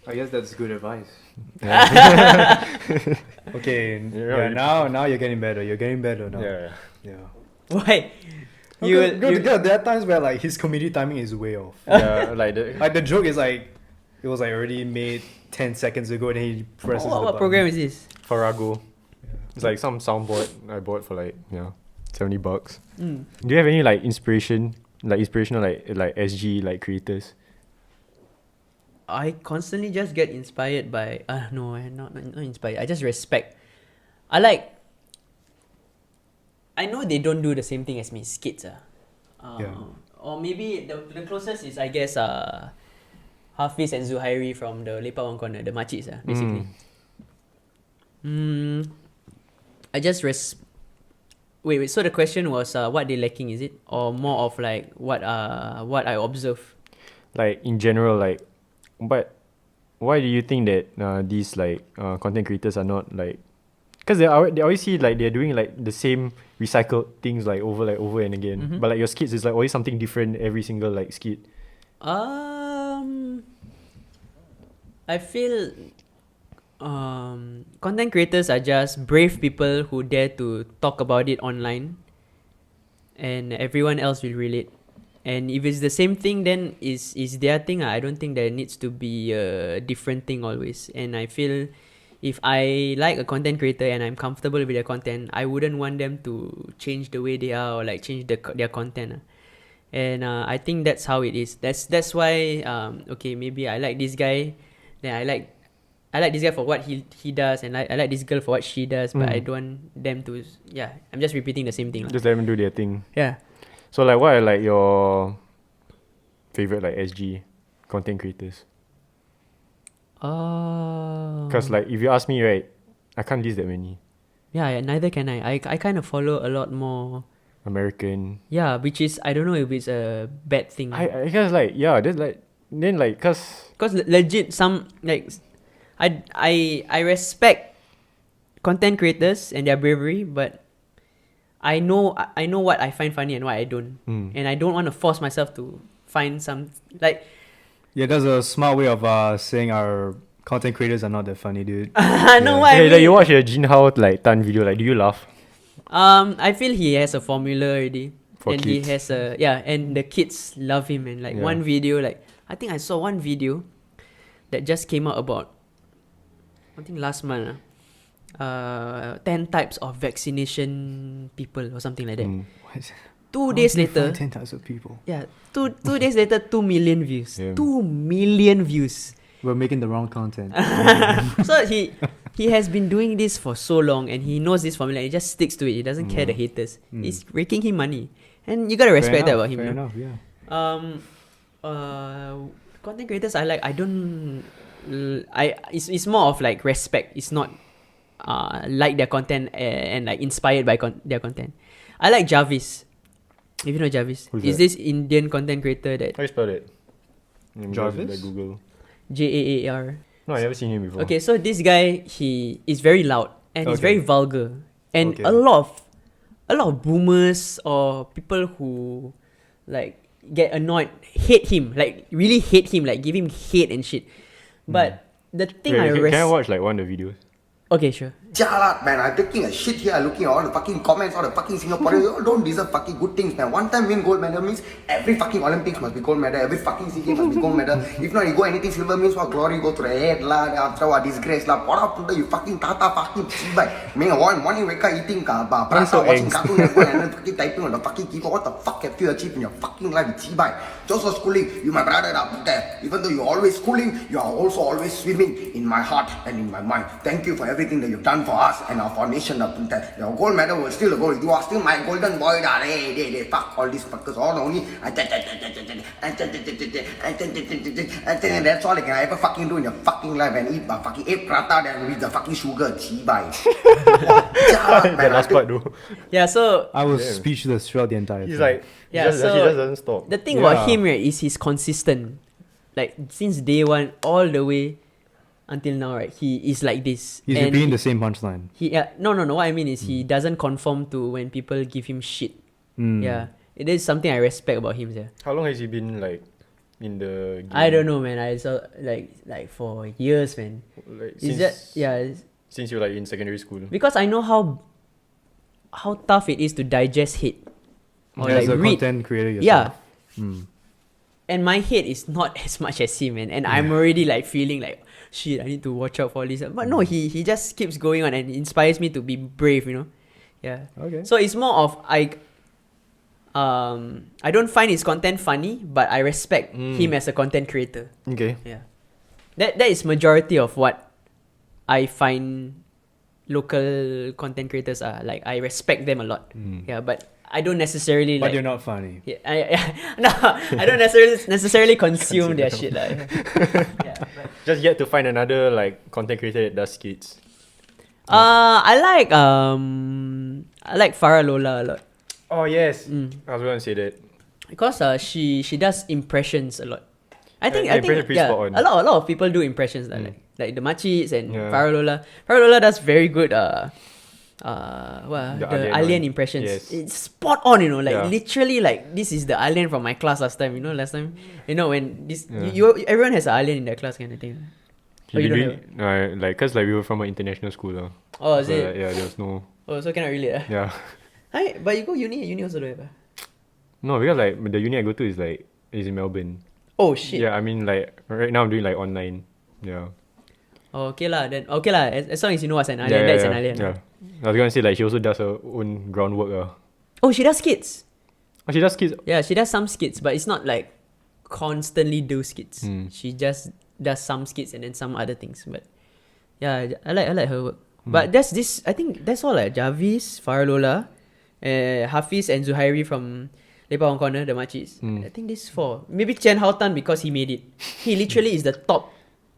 B: I guess that's good advice.
A: Yeah.
B: Okay,
A: Yeah,
B: now you're getting better. You're getting better now.
A: Yeah.
B: Yeah.
C: Why?
B: There are times where like his comedy timing is way off.
A: Yeah, like the
B: Like the joke is like it was like already made 10 seconds ago, and then he presses the
C: what
B: button.
C: program is this?
A: Farago.
B: Yeah.
A: It's like some soundboard I bought for like $70.
C: Mm.
A: Do you have any like inspirational like SG like creators?
C: I constantly just get inspired by no, I'm not inspired. I just respect. I know they don't do the same thing as me, skits.
B: Yeah.
C: Or maybe the closest is I guess Hafiz and Zuhairi from the Lepak One Corner, the Machis, basically. I just wait, so the question was what they lacking, is it? Or more of like what I observe?
A: Like in general, like, but why do you think that these like content creators are not like? Because they always see like they're doing like the same recycled things like over and again.
C: Mhm.
A: But like your skits is like always something different every single like skit.
C: I feel content creators are just brave people who dare to talk about it online, and everyone else will relate. And if it's the same thing, then is their thing. I don't think there needs to be a different thing always. And I feel if I like a content creator and I'm comfortable with their content, I wouldn't want them to change the way they are or like change their content. And I think that's how it is. That's why okay, maybe I like this guy, then I like this guy for what he does, and I like this girl for what she does, but I don't want them to. Yeah, I'm just repeating the same thing.
A: Just let them do their thing.
C: Yeah.
A: So like, what are like your favorite like SG content creators? Because like if you ask me, right, I can't list that many.
C: Yeah, neither can I. I kind of follow a lot more.
A: American.
C: Yeah, which is I don't know if it's a bad thing.
A: I guess like yeah, that's like then like cause
C: legit some like I respect content creators and their bravery, but I know what I find funny and what I don't, and I don't want to force myself to find some like.
B: Yeah, that's a smart way of saying our content creators are not that funny, dude.
C: I know what I
A: hey,
C: mean.
A: like you watch a Jin Hao Tan video, like do you laugh?
C: I feel he has a formula already,
A: For
C: and
A: kids.
C: he has a and the kids love him, and like one video, like I think I saw one video that just came out about I think last month. 10 types of vaccination people or something like that. 2 days later,
B: 10 types of people.
C: yeah, two days later, 2 million views.
A: Yeah.
C: 2 million views.
B: We're making the wrong content.
C: So he has been doing this for so long, and he knows this formula. He just sticks to it. He doesn't care the haters. It's raking him money, and you gotta respect that about him.
B: Fair
C: no?
B: enough, yeah.
C: Content creators I like. It's more of like respect. It's not like their content and like inspired by their content. I like Jaarvis. If you know Jaarvis,
A: Who's
C: is
A: that?
C: this Indian content creator that
A: How you spell it?
B: Jaarvis?
A: Like Google.
C: Jaar?
A: No, I never seen him before.
C: Okay, so this guy, he is very loud and he's very vulgar, and
B: Okay.
C: a lot of boomers or people who like get annoyed hate him, like really hate him, like give him hate and shit. But the thing
A: Can I watch like one of the videos?
C: Okay, sure.
E: Jalat, man. I'm taking a shit here, looking at all the fucking comments, all the fucking Singaporeans. You all don't deserve fucking good things, man. One time win gold medal means every fucking Olympics must be gold medal. Every fucking SEA Games must be gold medal. If not, you go anything silver means what glory go to the head lah. After what disgrace lah. What up to you fucking tata fucking chibai. Man, one morning wake up eating prata,
A: so
E: watching
A: angst.
E: Cartoon Network and then fucking typing on the fucking keyboard. What the fuck have you achieved in your fucking life, chibai? Just for schooling, you my brother up there. Even though you're always schooling, you are also always swimming in my heart and in my mind. Thank you for everything that you've done for us and our nation. Your gold medal was still a gold. You are still my golden boy. Hey, fuck all these fuckers. All only. That's all I can ever fucking do in your fucking life and eat fucking 8 prata then with the fucking sugar. Chibai.
A: The last part though.
C: Yeah, so
B: I was speechless throughout the entire
A: He's
B: thing.
A: like,
C: Yeah,
A: he
C: so
A: just doesn't stop.
C: the thing about him, right, is he's consistent. Like since day one all the way until now, right, he is like this.
B: He's
C: And
B: repeating the same punchline.
C: no. What I mean is he doesn't conform to when people give him shit.
B: Mm.
C: Yeah, it is something I respect about him. Yeah.
A: How long has he been like in the game?
C: I don't know, man. I saw like for years, man.
A: Like,
C: Is that
A: since you were like in secondary school.
C: because I know how tough it is to digest hate or
B: As
C: like
B: a
C: read.
B: content creator
C: Yeah.
B: yourself. Mm.
C: And my hate is not as much as him, and I'm already like feeling like shit. I need to watch out for this. But no, he just keeps going on and inspires me to be brave. Yeah.
B: Okay.
C: So it's more of I don't find his content funny, but I respect him as a content creator.
A: Okay.
C: Yeah. That is majority of what I find local content creators are. Like I respect them a lot. Yeah, but I don't necessarily
B: But
C: like.
B: you're not funny.
C: Yeah, no, I don't necessarily consume their shit. Like, yeah, but,
A: Just yet to find another like content creator that does skits.
C: I like Farah Lola a lot.
A: Oh yes, I was going to say that.
C: Because she does impressions a lot. I think
A: impression pretty spot on.
C: a lot of people do impressions like the Machis and
A: Yeah.
C: Farah Lola. Farah Lola does very good the
A: alien
C: alien
A: one.
C: impressions.
A: Yes.
C: It's spot on, like
A: Yeah.
C: literally like this is the alien from my class last time. Last time when this
A: Yeah.
C: everyone has an alien in their class kind of thing. Oh, you don't have
A: like cause like we were from an international school.
C: Oh, is
A: So,
C: it?
A: like, yeah, there was no.
C: Oh, so cannot relate.
A: Yeah.
C: Hi, but you go uni also don't have.
A: No, because like the uni I go to is in Melbourne.
C: Oh shit.
A: Yeah, I mean like right now I'm doing like online. Yeah.
C: Oh, okay lah. Then okay lah. As long as you know what's an alien, that's an alien.
A: Yeah. I was gonna say like she also does her own groundwork.
C: Oh, she does skits.
A: Oh, she does skits.
C: Yeah, she does some skits, but it's not like constantly do skits. She just does some skits and then some other things. But yeah, I like her work. But I think that's all like Jaarvis, Farah Lola, Hafiz and Zuhairi from Lepak One Corner, the Machis. I think these four. Maybe Jin Hao Tan because he made it. He literally is the top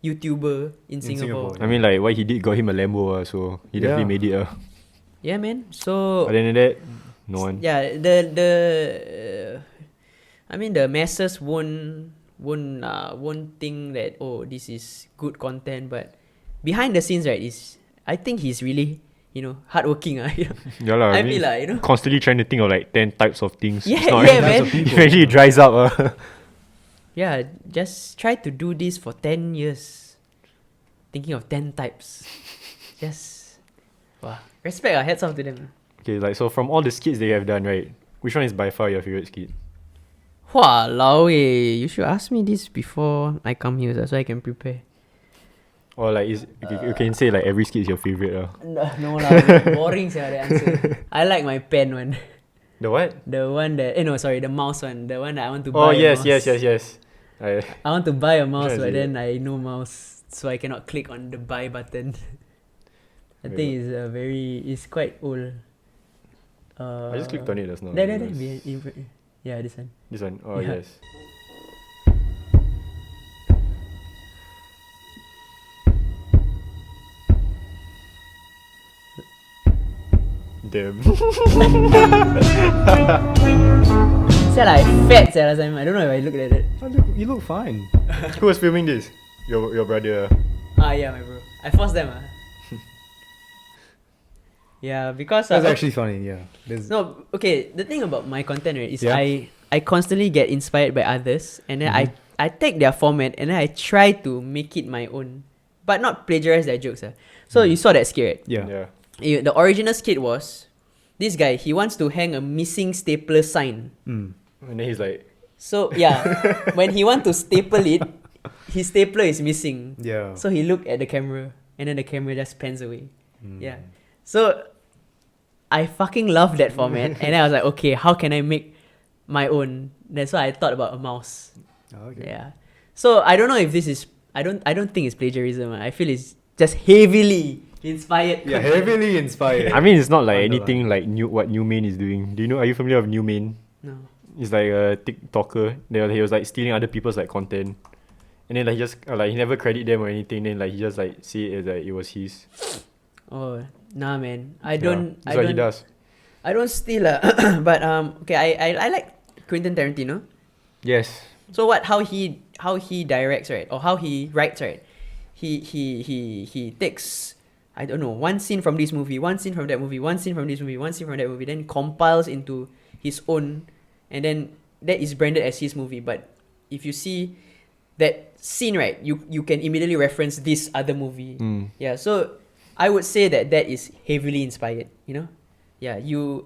C: YouTuber in Singapore.
B: Singapore.
A: I mean like what he did got him a Lambo, so he definitely made it.
C: Yeah, man. So
A: Other than that, no one.
C: yeah, I mean the masses won't think that this is good content, but behind the scenes, right, I think he's really hardworking.
A: Yeah lah.
C: I feel like
A: constantly trying to think of like 10 types of things.
C: Yeah,
A: It's not
C: yeah,
A: right.
C: man.
A: Eventually it dries up.
C: Yeah, just try to do this for 10 years, thinking of 10 types. Just wow, respect. Hats off to them.
A: Okay, like so from all the skits they have done, right? Which one is by far your favorite skit?
C: Walao eh, you should ask me this before I come here so I can prepare.
A: Or like you can say like every skit is your favorite.
C: No lah, boring sia the answer. I like my pen one.
A: The what?
C: The one that the mouse one. The one that I want to buy.
A: Oh
C: a
A: yes,
C: mouse.
A: yes.
C: I want to buy a mouse,
A: Try to
C: but
A: see
C: then I no mouse, so I cannot click on the buy button. I think it's quite old.
A: I just clicked on it just now.
C: There. Yeah, this one.
A: This one. Oh
C: Yeah.
A: yes. Damn.
C: Say like fat last time. I don't know if I looked at it.
B: You look fine.
A: Who was filming this? Your brother.
C: Yeah, my bro. I forced them. Yeah, because
B: That's actually funny. Yeah.
C: no. Okay, the thing about my content, right, is
B: Yeah.
C: I constantly get inspired by others, and then I take their format and then I try to make it my own, but not plagiarize their jokes. So you saw that skit, right?
B: Yeah.
C: The original skit was this guy. He wants to hang a missing stapler sign.
B: Mm.
A: And then he's like,
C: So yeah, when he want to staple it, his stapler is missing.
B: Yeah.
C: So he looked at the camera, and then the camera just pans away. Yeah. So I fucking love that format, and then I was like, okay, how can I make my own? That's why I thought about a mouse.
B: Okay.
C: Yeah. So I don't know if this is. I don't think it's plagiarism. I feel it's just heavily inspired.
B: Yeah, heavily inspired.
A: I mean, it's not like
B: Underline.
A: anything like what New Main is doing. Are you familiar with New Main?
C: No.
A: He's like a TikToker. He was like stealing other people's like content, and then like he just like he never credit them or anything. Then like he just like say it as like it was his.
C: Oh nah, man.
A: That's what he does.
C: I don't steal but okay. I like Quentin Tarantino.
A: Yes.
C: So how he directs, right, or how he writes, right? He takes, I don't know, one scene from this movie, one scene from that movie, one scene from this movie, one scene from that movie, then compiles into his own, and then that is branded as his movie. But if you see that scene, right, you can immediately reference this other movie. Yeah, so I would say that is heavily inspired, yeah,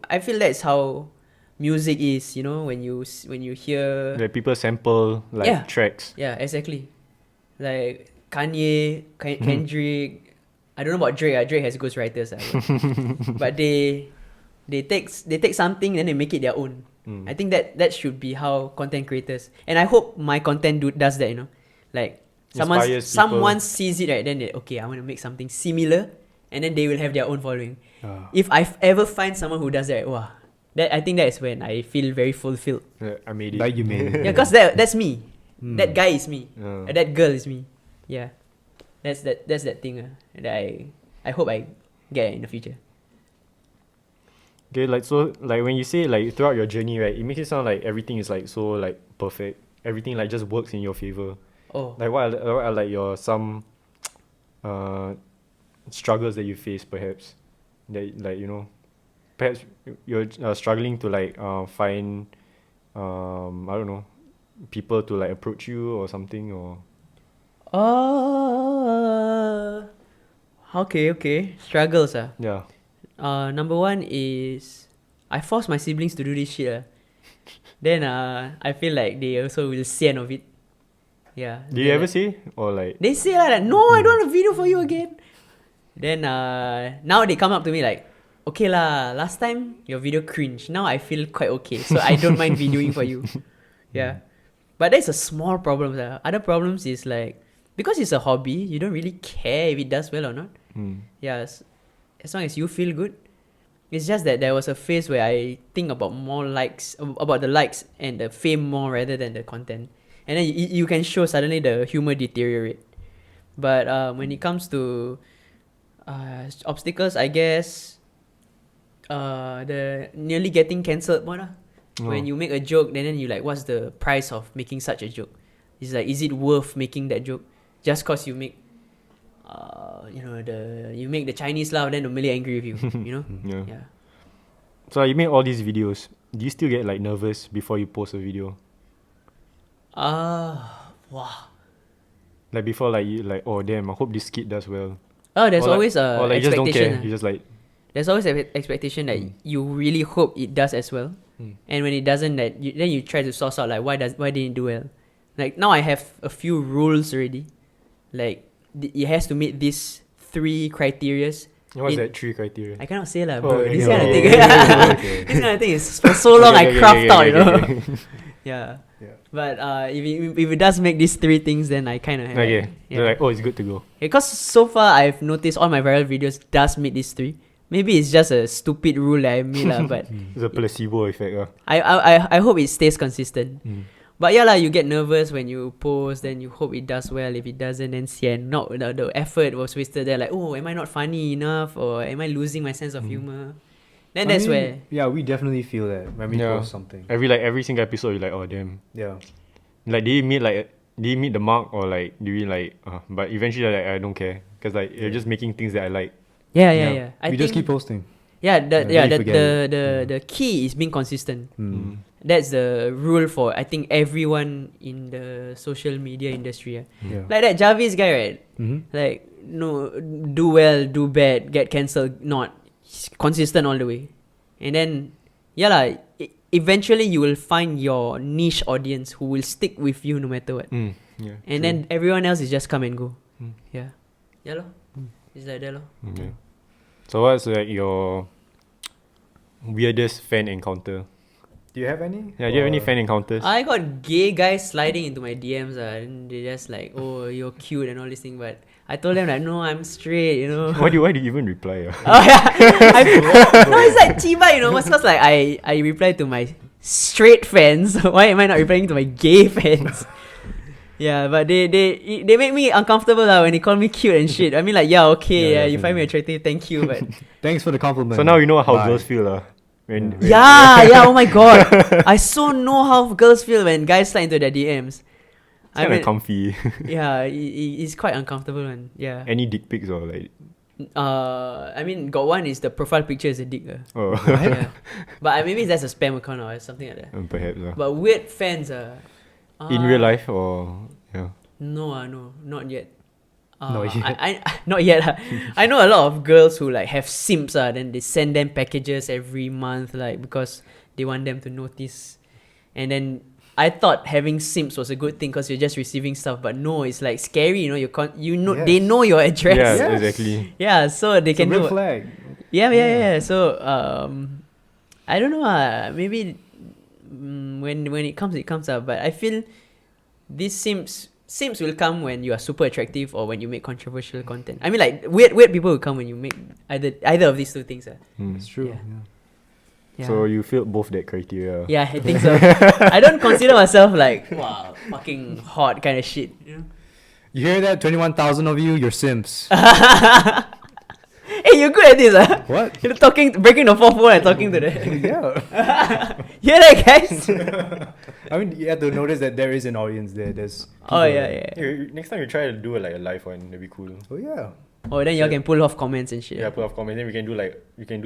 C: I feel that's how music is, you know, when you hear
A: Like people sample like
C: Yeah.
A: tracks.
C: yeah, exactly. Like Kanye, Kendrick, I don't know about Drake. Drake has ghostwriters, but they take something and they make it their own. I think that should be how content creators, and I hope my content does that. You know, like
A: Inspires
C: someone
A: people.
C: sees it right, then they, okay, I want to make something similar, and then they will have their own following.
A: Ah.
C: If I ever find someone who does that, wow, that I think that is when I feel very fulfilled.
A: I made it.
B: Like you made it.
C: Yeah, because that's me. That guy is me.
A: Yeah.
C: That girl is me. Yeah, that's that thing that I hope I get in the future.
A: Okay, like so, like when you say like throughout your journey, right, it makes it sound like everything is like so like perfect. Everything like just works in your favor.
C: Oh,
A: Like what are like your some struggles that you face perhaps that like you know perhaps you're struggling to like find I don't know people to like approach you or something or
C: okay. Struggles
A: yeah.
C: number one is I force my siblings to do this shit Then I feel like they also will sian of it. Yeah.
A: Do you ever say or like
C: They say like, no, I don't want a video for you again. Then now they come up to me like, okay lah, last time your video cringe. Now I feel quite okay, so I don't mind videoing for you. Yeah. But that's a small problem. Other problems is like, because it's a hobby, you don't really care if it does well or not. Yes. As long as you feel good. It's just that there was a phase where I think about more likes, about the likes and the fame more rather than the content. And then you can show suddenly the humor deteriorate. But when it comes to obstacles, I guess the nearly getting cancelled one. When you make a joke, then you like, what's the price of making such a joke? It's like, is it worth making that joke just cause you make you make the Chinese laugh, then the Malay angry with you, you know? Yeah.
A: So you make all these videos. Do you still get like nervous before you post a video?
C: Wow.
A: Like before like you like, oh damn, I hope this skit does well.
C: Oh, there's
A: Or like-
C: always a
A: or like you just don't
C: expectation.
A: care. You just like
C: There's always an expectation that you really hope it does as well. And when it doesn't, then you try to source out like why didn't it do well? Like now I have a few rules already. Like it has to meet these 3 criterias.
A: what's that 3 criteria?
C: I cannot say lah, bro.
A: okay,
C: This
A: okay,
C: kind of
A: okay,
C: thing.
A: okay.
C: This kind of thing is for so long I craft out, you know. Yeah.
B: Yeah.
C: But if it does make these 3 things, then I kind of
A: Okay.
C: yeah.
A: So like, oh, it's good to go.
C: Because so far I've noticed all my viral videos does meet these 3. Maybe it's just a stupid rule that I made lah, but
A: It's a placebo effect.
C: I hope it stays consistent. But yeah lah, you get nervous when you post, then you hope it does well. If it doesn't, then sian. Not the effort was wasted there. Like, oh, am I not funny enough, or am I losing my sense of humor? Then that's where
B: Yeah, we definitely feel that when we
A: Yeah.
B: post something.
A: Every single episode, you're like, oh damn.
B: Yeah.
A: Like, did you meet the mark or like do you like? But eventually, like, I don't care because like you're just making things that I like.
C: yeah.
B: We just keep posting.
C: The key is being consistent. That's the rule for I think everyone in the social media industry.
B: Yeah.
C: Like that Jaarvis guy, right? Like no, do well, do bad, get cancelled, not consistent all the way. And then eventually you will find your niche audience who will stick with you no matter what.
A: Yeah.
C: And then everyone else is just come and go. Yeah lor. It's like that lor.
A: Okay. So what's like your weirdest fan encounter?
B: Do you have any?
A: Yeah, do you have any fan encounters?
C: I got gay guys sliding into my DMs and they just like, oh, you're cute and all this thing, but I told them like, no, I'm straight, you know.
A: Why do you even reply?
C: Oh yeah. No, it's like chiba, you know. It's cause like I reply to my straight fans. Why am I not replying to my gay fans? Yeah, but they make me uncomfortable when they call me cute and shit. I mean like, yeah, okay,
A: Yeah,
C: you find me attractive, thank you, but
B: Thanks for the compliment.
A: So now you know how
B: Bye.
A: girls feel when
C: yeah, oh my god. I so know how girls feel when guys slide into their DMs.
A: it's kind of comfy.
C: Yeah, it's quite uncomfortable and yeah.
A: Any dick pics or like?
C: I mean, got one is the profile picture is a dick.
A: Oh,
C: Yeah. But maybe that's a spam account or something like that.
A: perhaps.
C: But weird fans
A: In real life or yeah.
C: No, not yet.
B: Not yet.
C: Not yet. I know a lot of girls who like have simps. Then they send them packages every month, like because they want them to notice. And then I thought having simps was a good thing because you're just receiving stuff, but no, it's like scary. You know,
B: Yes.
C: they know your address.
A: Yeah,
B: Yes.
A: exactly.
C: Yeah, so they
B: It's a
C: can
B: red
C: do.
B: flag.
C: Yeah. So I don't know. Maybe when it comes up. But I feel these simps will come when you are super attractive or when you make controversial content. I mean, like weird people will come when you make either of these two things.
B: It's true.
C: Yeah. Yeah.
A: So you filled both that criteria.
C: Yeah, I think so. I don't consider myself like wow, fucking hot kind of shit. You know?
B: You hear that? 21,000 of you, you're simps.
C: Hey, you're good at this,
B: What?
C: You're breaking the fourth wall and talking to the.
B: Yeah.
C: You hear that, guys?
B: I mean, you have to notice that there is an audience there. There's
C: Oh
B: people-
C: yeah.
A: Next time you try to do like a live one, that'd be cool.
B: Oh yeah.
C: Oh, then y'all can pull off comments and shit.
A: Yeah, put off comments. Then we can do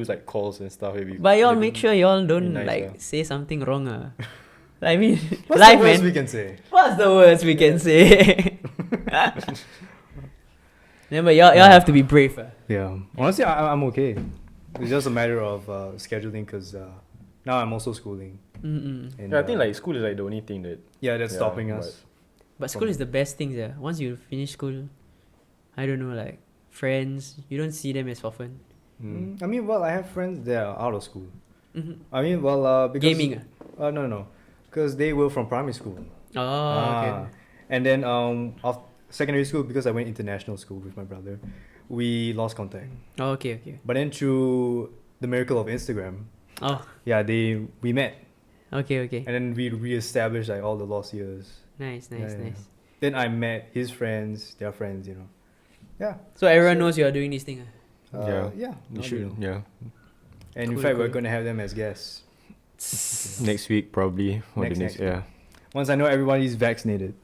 A: like calls and stuff. Maybe.
C: But y'all make sure y'all don't
A: nice,
C: like
A: yeah.
C: say something wrong. I mean,
B: What's
C: live
B: the worst
C: man.
B: we can say?
C: What's the worst we can say? Remember, y'all have to be brave.
B: Yeah. Honestly, I'm okay. It's just a matter of scheduling because now I'm also schooling.
C: Mm-mm.
B: And,
A: Yeah, I think like school is like the only thing that.
B: yeah, that's
A: Yeah,
B: stopping us.
C: But school is the best thing, yeah. Once you finish school, I don't know, like friends, you don't see them as often.
B: I mean, well, I have friends that are out of school.
C: Mm-hmm.
B: I mean, well, because
C: Gaming.
B: no, because they were from primary school.
C: Oh, okay.
B: And then after secondary school, because I went international school with my brother, we lost contact.
C: Oh, okay.
B: But then through the miracle of Instagram,
C: Oh,
B: yeah, we met,
C: okay.
B: and then we reestablished like all the lost years.
C: Nice.
B: Yeah. Then I met his friends, their friends, you know. Yeah.
C: So everyone knows you are doing this thing.
A: Yeah.
B: Yeah.
A: You
B: now they
A: should.
B: know.
A: Yeah.
B: And in
C: Cool,
B: fact, we're
C: cool.
B: gonna have them as guests
A: Next week probably. Or the
B: Next
A: next. Yeah.
B: once I know everybody's vaccinated.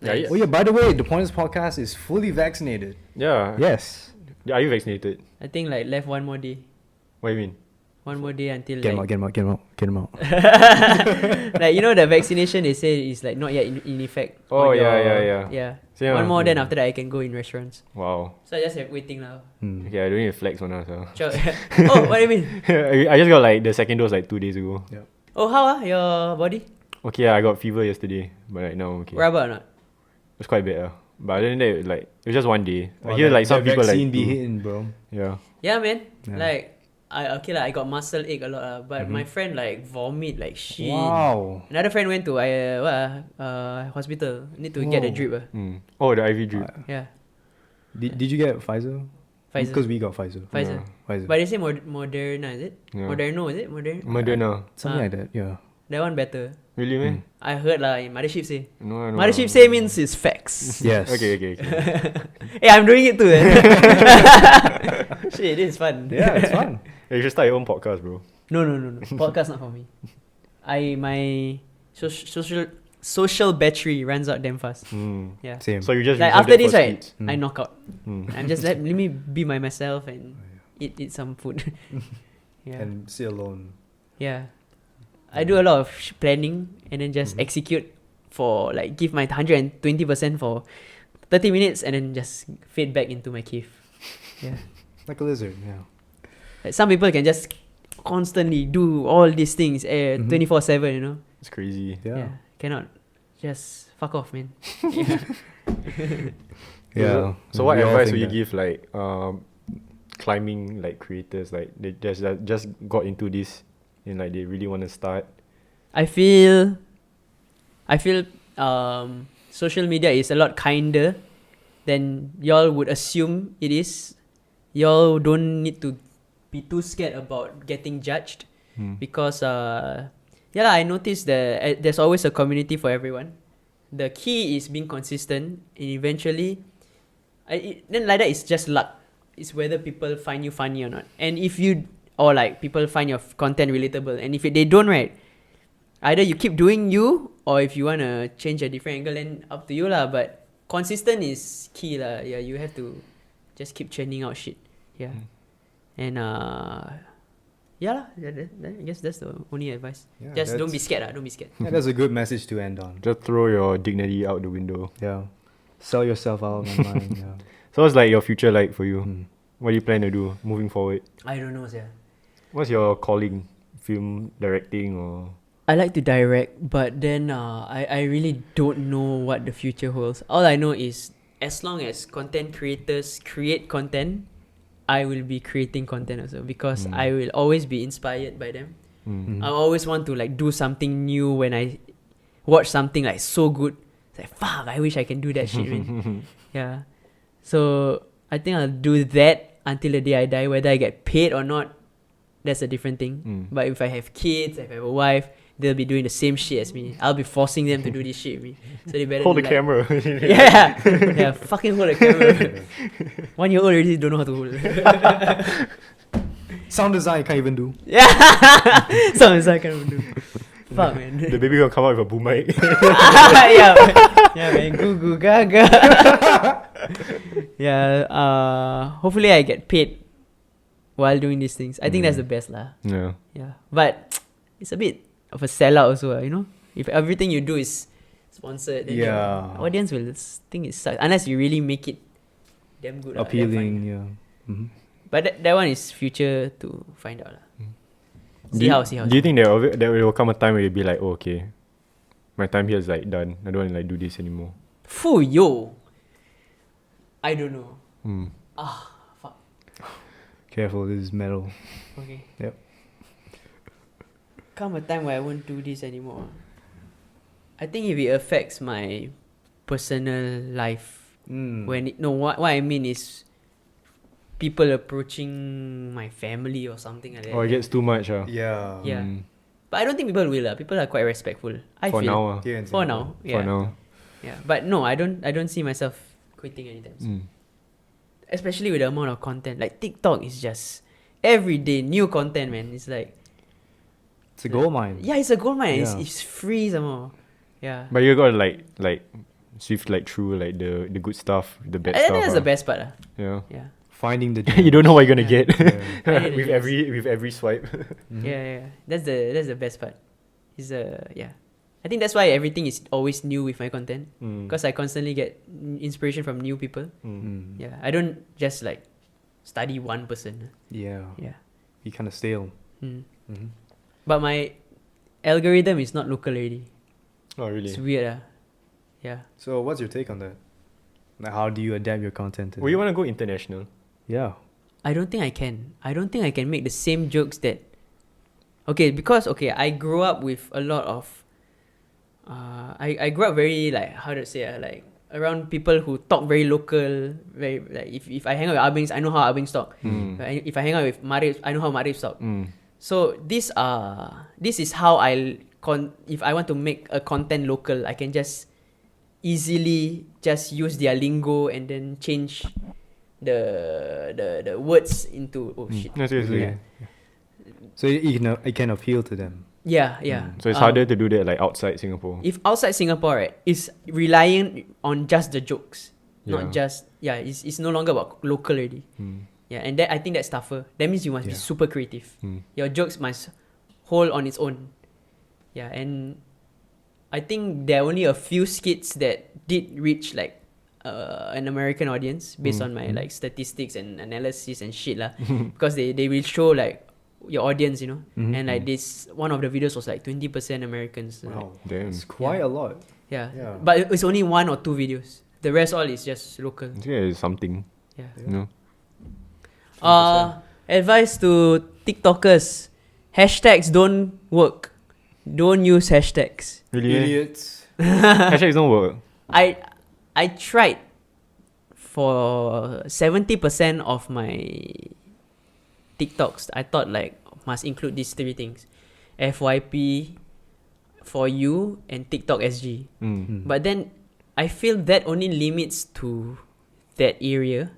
A: Yeah, yeah.
B: Oh yeah. By the way, the Pointers podcast is fully vaccinated.
A: Yeah.
B: Yes.
A: Are you vaccinated?
C: I think like left one more day.
A: What do you mean?
C: One more day until
B: Get
C: like,
B: him out.
C: like you know the vaccination they say is like not yet in effect.
A: Oh
C: on
A: yeah,
C: your-
A: yeah.
C: Yeah.
A: So, yeah,
C: One more, then
A: yeah.
C: after that I can go in restaurants.
A: Wow.
C: So I just have waiting now.
A: Okay, I don't need to flex on us.
C: Oh, what do you mean?
A: I just got like the second dose like 2 days ago.
C: Oh, how your body?
A: Okay, yeah, I got fever yesterday, but right now I'm okay.
C: Rubber or not?
A: It was quite bad. But other than that, like it was just one day. I
B: Wow,
A: hear
B: that-
A: like some
B: that
A: people like
B: vaccine be
A: two.
B: hitting, bro.
A: Yeah.
C: Yeah, man.
B: Yeah.
C: Like I got muscle ache a lot. But my friend like vomit like shit.
B: Wow.
C: Another friend went to hospital. Need to get a
B: Whoa.
C: drip.
A: Oh, the IV drip.
C: Yeah,
B: Did you get Pfizer?
C: Pfizer.
B: Because we got Pfizer.
C: Pfizer.
B: Pfizer.
C: But they say Moderna, is it?
A: Yeah.
C: Moderno, is it?
A: Moderna.
B: Something
C: Ah.
B: like that. Yeah.
C: That one better.
A: Really, man?
C: I heard lah. Mothership say.
A: No.
C: Mothership say means it's facts.
B: Yes.
A: Okay.
C: Hey, I'm doing it too. Shit, this is fun.
B: Yeah, it's fun.
A: You should start your own podcast, bro.
C: No. Podcast not for me. My social battery runs out damn fast. Yeah.
B: Same.
A: So you just
C: Like
A: reserve
C: after
A: that
C: this,
A: for
C: right?
A: skits.
C: I knock out. I'm just let me be by myself and eat some food. Yeah.
B: And sit alone.
C: Yeah. I do a lot of planning and then just execute for like give my 120% for 30 minutes and then just fade back into my cave. Yeah.
B: Like a lizard, yeah.
C: Like some people can just constantly do all these things 24/7, you know.
A: It's crazy.
B: Yeah.
C: Cannot. Just fuck off, man. Yeah.
B: Yeah.
A: So what
B: We all
A: advice
B: think
A: would you
B: that.
A: give like climbing like creators like they just got into this and like they really want to start?
C: I feel social media is a lot kinder than y'all would assume it is. Y'all don't need to be too scared about getting judged because I noticed that there's always a community for everyone. The key is being consistent and eventually then like that it's just luck. It's whether people find you funny or not. And if you or like people find your content relatable, and if they don't, right, either you keep doing you, or if you wanna change a different angle, then up to you lah. But consistent is key lah. Yeah, you have to just keep churning out shit. Yeah, and yeah lah. I guess that's the only advice.
B: Yeah,
C: Just don't be
B: that's-
C: scared lah. Don't be scared.
B: Yeah, that's a good message to end on.
A: Just throw your dignity out the window.
B: Yeah. Sell yourself out online. Yeah.
A: So what's like your future like for you?
B: Mm.
A: What do you plan to do moving forward?
C: I don't know, yeah.
A: What's your calling? Film directing or?
C: I like to direct, but then I really don't know what the future holds. All I know is as long as content creators create content, I will be creating content also because I will always be inspired by them. I always want to like do something new when I watch something like so good. It's like fuck, I wish I can do that shit, man. Yeah. So I think I'll do that until the day I die. Whether I get paid or not, that's a different thing. But if I have kids, if I have a wife, they'll be doing the same shit as me. I'll be forcing them to do this shit with me. So they better
A: Hold the
C: like,
A: camera.
C: Yeah, yeah, fucking hold the camera. 1 year old already don't know how to hold.
B: Sound design can't even do.
C: Yeah, sometimes I can't even do. Fuck, man.
A: The baby will come out with a boom mic.
C: yeah, man. Goo goo gaga. Yeah. Hopefully I get paid while doing these things. I think that's the best lah.
A: Yeah.
C: Yeah, but it's a bit of a sellout also, you know. If everything you do is sponsored, then
B: Yeah.
C: the audience will think it sucks unless you really make it damn good, damn
B: Appealing.
C: fine.
B: Yeah. Mm-hmm.
C: But that one is future to find out lah.
A: Do you think there will come a time where you'll be like, oh, okay, my time here is like done. I don't want to like do this anymore.
C: Fu yo. I don't know. Fuck.
B: Careful, this is metal.
C: Okay.
B: Yep.
C: Come a time where I won't do this anymore. I think if it affects my personal life, what I mean is people approaching my family or something like that.
A: Or it gets too much.
B: Yeah.
C: Yeah. But I don't think people will. People are quite respectful. I
A: For
C: feel.
A: now.
B: Here in
C: For
B: Singapore.
C: now. Yeah.
A: For now.
C: Yeah. But no, I don't see myself quitting anytime soon. Especially with the amount of content. Like TikTok is just every day new content, man. It's like
B: It's a gold mine.
C: yeah, it's a gold mine.
B: Yeah.
C: It's free somehow. Yeah.
A: But you gotta like sift like through like the good stuff, the bad
C: I
A: stuff.
C: think that's the best part.
A: Yeah.
C: Yeah.
B: Finding the
A: You don't know what you're gonna
C: Yeah.
A: get
C: Yeah.
A: with every swipe.
C: Yeah. That's the best part. Is yeah. I think that's why everything is always new with my content because I constantly get inspiration from new people. Yeah. I don't just like study one person.
B: Yeah.
C: Yeah.
B: You kind of stale.
C: But my algorithm is not local already.
A: Oh really?
C: It's weird. Yeah.
B: So what's your take on that? Like, how do you adapt your content to
A: Well, you wanna go international?
B: Yeah.
C: I don't think I can. I don't think I can make the same jokes that. Okay, because I grew up with a lot of. I grew up very like how to say like around people who talk very local. Very like if I hang out with Abings, I know how Abings talk. If I hang out with Marif, I know how Marif talk. So this is how if I want to make a content local, I can just easily just use their lingo and then change the words into shit.
A: No, seriously.
B: Yeah. So it can appeal to them.
C: Yeah.
A: So it's harder to do that like outside Singapore.
C: If outside Singapore, right, it's relying on just the jokes, not just it's no longer about local already. Yeah, and I think that's tougher. That means you must be super creative. Your jokes must hold on its own. Yeah, and I think there are only a few skits that did reach like an American audience based on my like statistics and analysis and shit lah. Because they will show like your audience, you know, and like this one of the videos was like 20% Americans.
B: Wow.
A: Damn.
B: It's quite a lot.
C: Yeah.
B: Yeah.
C: But it's only 1 or 2 videos. The rest all is just local.
A: Yeah, it's something.
C: Yeah.
A: You know?
C: Advice to TikTokers: hashtags don't work. Don't use hashtags.
A: Really?
B: Idiots.
A: Hashtags don't work.
C: I tried for 70% of my TikToks. I thought like must include these 3 things: FYP, For You, and TikTok SG. But then I feel that only limits to that area.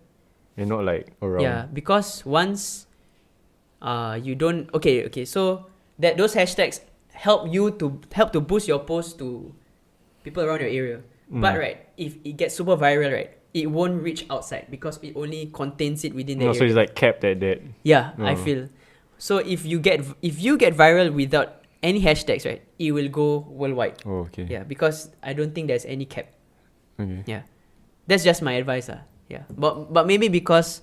A: And not like around.
C: Yeah, because once you don't so that those hashtags help to boost your post to people around your area. But right, if it gets super viral, right, it won't reach outside because it only contains it within the
A: No,
C: area.
A: so it's like capped at that.
C: Yeah,
A: Oh.
C: I feel. So if you get viral without any hashtags, right, it will go worldwide.
A: Oh, okay.
C: Yeah, because I don't think there's any cap.
A: Okay.
C: Yeah. That's just my advice. Yeah. But maybe because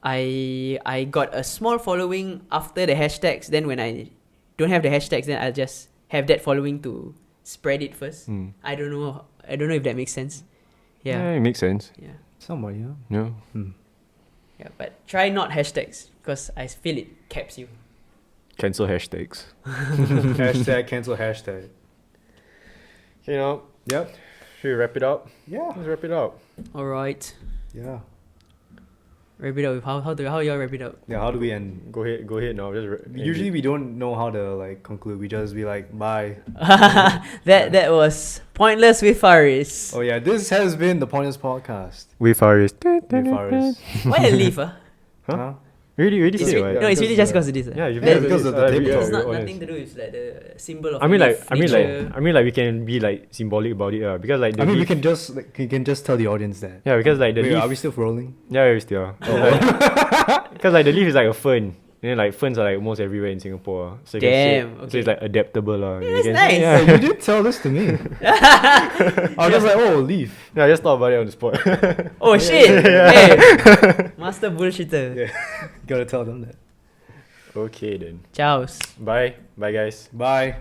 C: I got a small following after the hashtags, then when I don't have the hashtags, then I'll just have that following to spread it first. I don't know if that makes sense. Yeah.
A: It makes sense.
C: Yeah.
B: Somewhat, yeah.
A: Yeah.
C: Yeah, but try not hashtags because I feel it caps you.
A: Cancel hashtags.
B: Hashtag cancel hashtag.
A: You know.
B: Yep.
A: Should we wrap it up?
B: Yeah.
A: Let's wrap it up.
C: All right.
B: Yeah.
C: Wrap it up. With how y'all wrap it up?
B: Yeah. How do we end?
A: Go ahead now.
B: Usually we don't know how to like conclude. We just be like, bye.
C: that was Pointless with Faris.
B: Oh yeah, this has been the Pointless Podcast.
A: with Faris.
B: With Faris.
C: Why a leaf?
B: Huh?
A: Really
C: It's
A: say
C: re-
A: what?
C: no, it's really just
B: because
C: because of this.
A: Yeah,
B: because of the table.
C: It's not
A: honest.
C: nothing to do with like the symbol of.
A: I mean,
C: leaf, nature.
A: like we can be like symbolic about it, because like the
B: I mean,
A: leaf,
B: we can just tell the audience that.
A: yeah, because like the
B: Wait,
A: leaf,
B: are we still rolling?
A: yeah, we still, because like the leaf is like a fern. And then like ferns are like almost everywhere in Singapore, so you can
C: Damn,
A: say, so
C: okay.
A: it's like adaptable,
C: Yeah, that's nice.
B: Hey,
A: Yeah.
B: you didn't tell this to me. I was just like, oh, leave.
A: Yeah, I just thought about it on the spot.
C: Oh shit! Hey, master bullshitter.
B: Yeah. Gotta tell them that.
A: Okay then,
C: Ciao.
A: bye guys.
B: Bye.